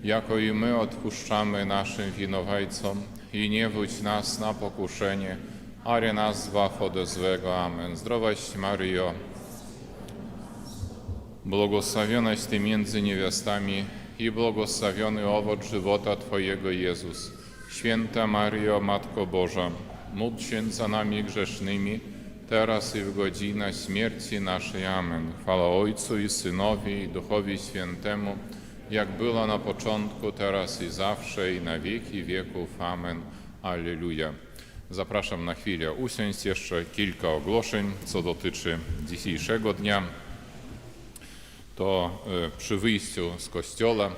jako i my odpuszczamy naszym winowajcom. I nie wódź nas na pokuszenie, ale nas zbaw ode złego. Amen. Zdrowaś Maryjo, Błogosławionaś Ty między niewiastami i błogosławiony owoc żywota Twojego Jezus. Święta Maryjo, Matko Boża, módl się za nami grzesznymi, teraz i w godzinę śmierci naszej. Amen. Chwała Ojcu i Synowi i Duchowi Świętemu, jak było na początku, teraz i zawsze, i na wieki wieków. Amen. Alleluja. Zapraszam na chwilę usiąść. Jeszcze kilka ogłoszeń, co dotyczy dzisiejszego dnia. To przy wyjściu z kościoła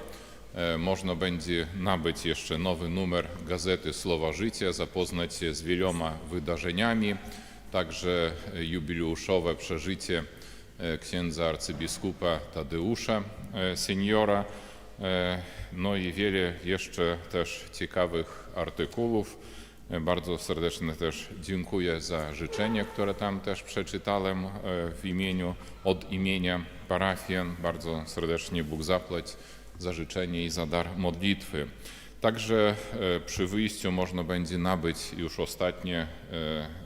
można będzie nabyć jeszcze nowy numer gazety Słowa Życia, zapoznać się z wieloma wydarzeniami, także jubileuszowe przeżycie księdza arcybiskupa Tadeusza seniora, no i wiele jeszcze też ciekawych artykułów. Bardzo serdecznie też dziękuję za życzenie, które tam też przeczytałem od imienia parafian. Bardzo serdecznie Bóg zapłać za życzenie i za dar modlitwy. Także przy wyjściu można będzie nabyć już ostatnie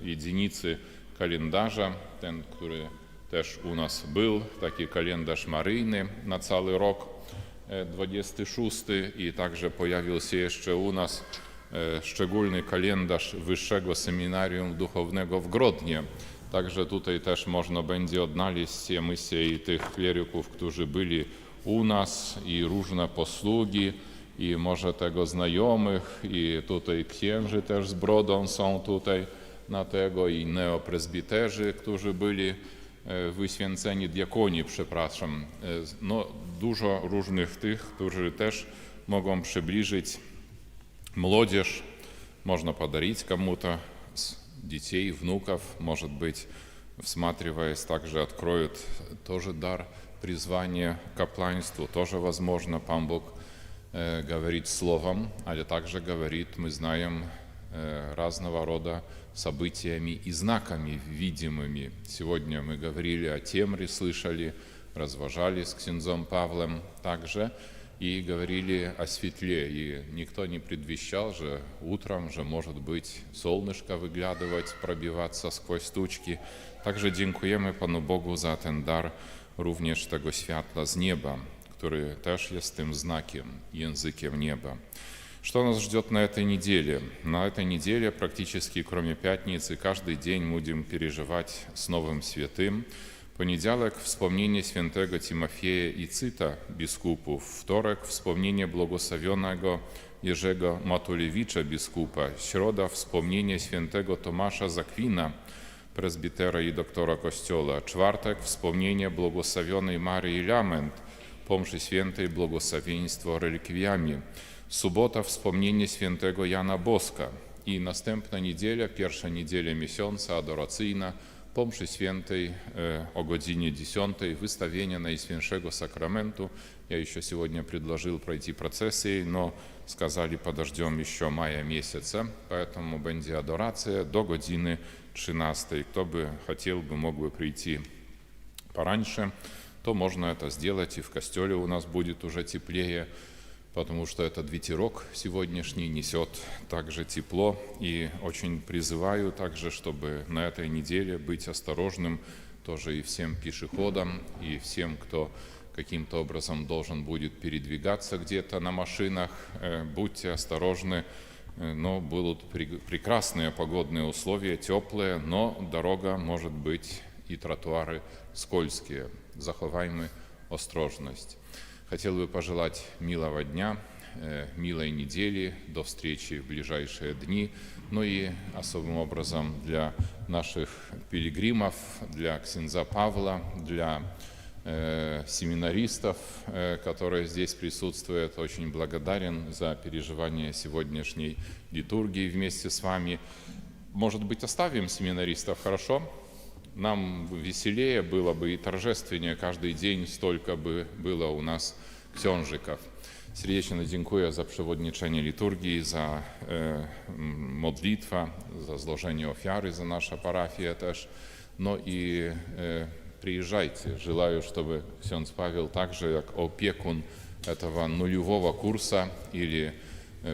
jedinicy kalendarza, ten, który też u nas był, taki kalendarz maryjny na cały rok 26 i także pojawił się jeszcze u nas szczególny kalendarz Wyższego Seminarium Duchownego w Grodnie. Także tutaj też można będzie odnaleźć myśli i tych kleryków, którzy byli u nas, i różne posługi, i może tego znajomych, i tutaj księży też z brodą są tutaj na tego, i neopresbiterzy, którzy byli wyświęceni, diakoni, przepraszam. No, dużo różnych tych, którzy też mogą przybliżyć młodzież, можно подарить кому-то с детей, внуков, может быть, всматриваясь, также откроют тоже дар призвания к капланству, тоже возможно, Пан Бог говорит словом, а также говорит, мы знаем, разного рода событиями и знаками видимыми. Сегодня мы говорили о темре, слышали, разважали с ксензом Павлом также, и говорили о светле, и никто не предвещал же утром, же может быть солнышко выглядывать, пробиваться сквозь тучки. Także dziękujemy Panu Bogu za ten dar również tego światła z nieba, który też jest tym знаkiem, językiem неба. Что нас ждет на этой неделе? На этой неделе практически, кроме пятницы, каждый день будем переживать с Новым Святым. Poniedziałek wspomnienie świętego Timofieja i Cyta, biskupów. Wtorek wspomnienie błogosławionego Jerzego Matulewicza, biskupa. Środa wspomnienie świętego Tomasza z Akwina, prezbitera i doktora Kościoła. Czwartek wspomnienie błogosławionej Maryi Lament, po mszy świętej błogosławieństwo relikwiami. Sobota wspomnienie świętego Jana Boska. I następna niedziela, pierwsza niedziela miesiąca adoracyjna, po mszy świętej o godzinie 10 wystawienie Najświętszego Sakramentu. Я еще сегодня предложил пройти процессии, но сказали, подождем еще мая месяца, поэтому będzie adoracja do godziny 13. Кто бы хотел бы, мог бы прийти пораньше, то можно это сделать, и в костеле у нас будет уже теплее, потому что этот ветерок сегодняшний несет также тепло. И очень призываю также, чтобы на этой неделе быть осторожным тоже и всем пешеходам, и всем, кто каким-то образом должен будет передвигаться где-то на машинах. Будьте осторожны, но будут прекрасные погодные условия, теплые, но дорога может быть и тротуары скользкие. Заховайmy осторожность. Хотел бы пожелать милого дня, милой недели, до встречи в ближайшие дни, ну и особым образом для наших пилигримов, для ксенза Павла, для семинаристов, которые здесь присутствуют. Очень благодарен за переживание сегодняшней литургии вместе с вами. Может быть, оставим семинаристов, хорошо? Нам веселее было бы и торжественнее каждый день, столько бы было у нас książyków. Serdecznie dziękuję za przewodniczenie liturgii, za modlitwę, za złożenie ofiary za naszą parafię też. No i приезжайте. Желаю, чтобы ksiądz Павел также, как опекун этого нулевого курса или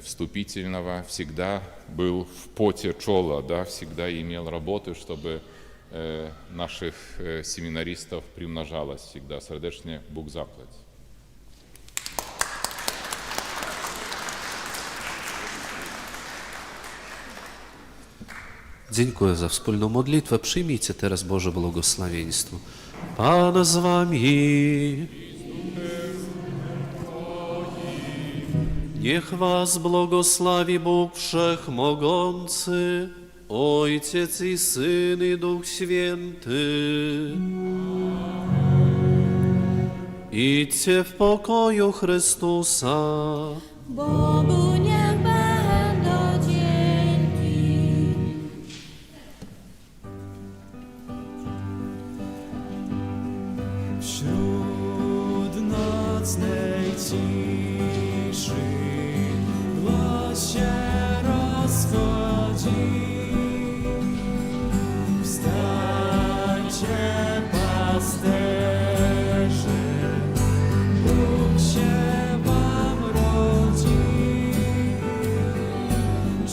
вступительного, всегда был в поте чола, да, всегда имел работу, чтобы наших семинаристов примножалось всегда. Сердечне Бог заплать. Dziękuję za wspólną modlitwę. Przyjmijcie teraz Boże błogosławieństwo. Pan z wami. Niech was błogosławi Bóg Wszechmogący, Ojciec i Syn i Duch Święty. Idźcie w pokoju Chrystusa. Bogu niech będą dzięki. Wśród nocnej ciszy głos się rozchodzi. Wstańcie, pasterze, Bóg się wam rodzi.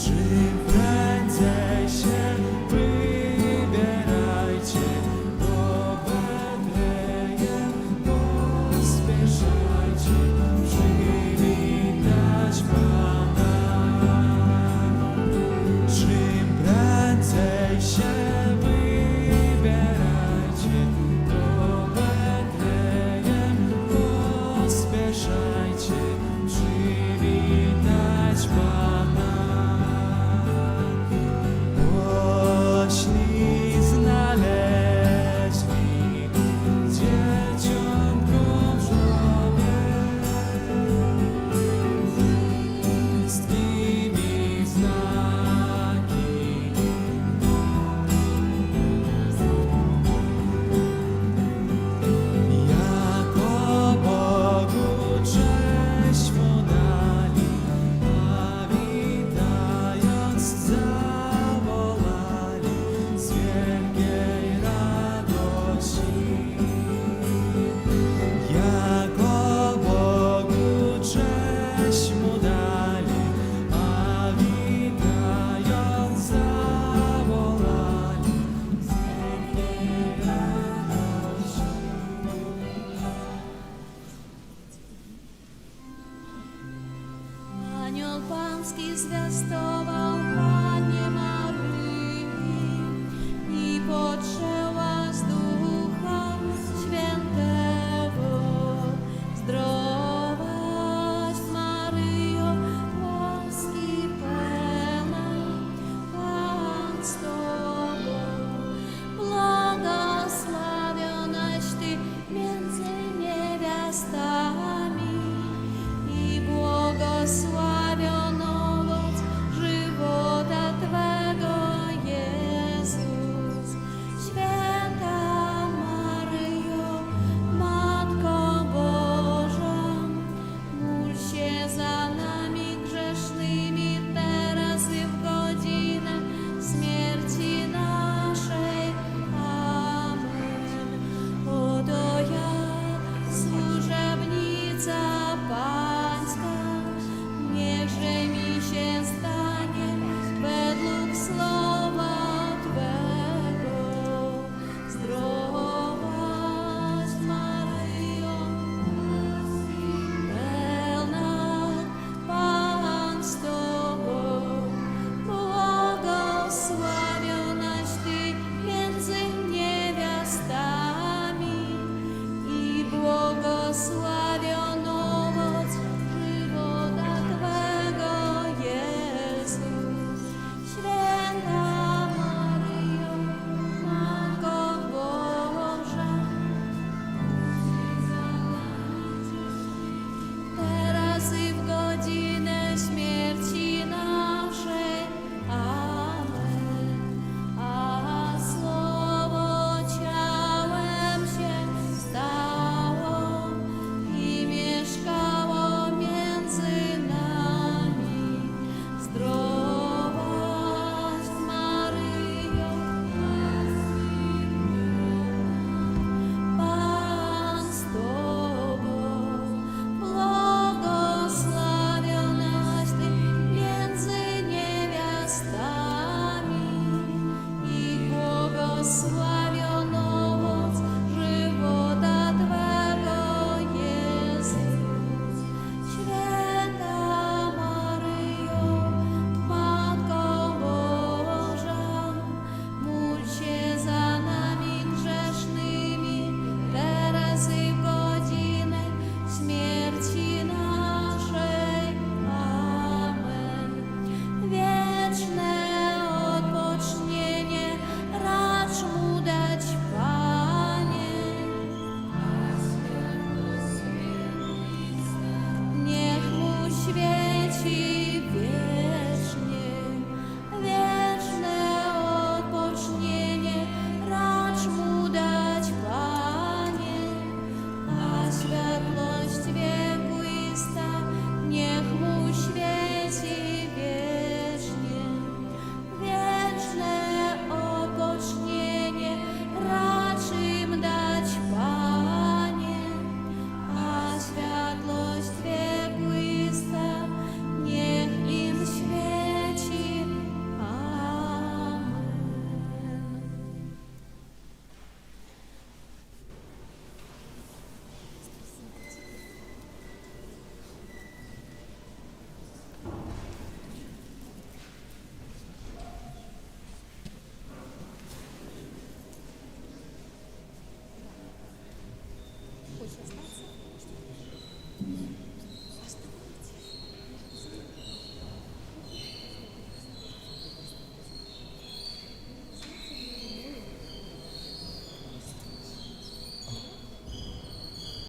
Czym prędzej się wybierajcie do Betlejem, pospieszajcie przywitać Pana. Czym prędzej się wybierajcie do Betlejem, pospieszajcie przywitać Pana. Pośli znaleźli dzieciątko w żłobie z nimi znaki. Jako Bogu cześć mu dali, a witając zawołali z wielkiej radości. Jako Bogu cześć mu dali, a witając zawołali z wielkiej radości. Anioł Pański zwiastował Pannie Maryi i poczęła z Ducha Świętego. Zdrowaś Maryjo, łaski pełna, Pan z Tobą. Błogosławionaś Ty między niewiastami i błogosławiony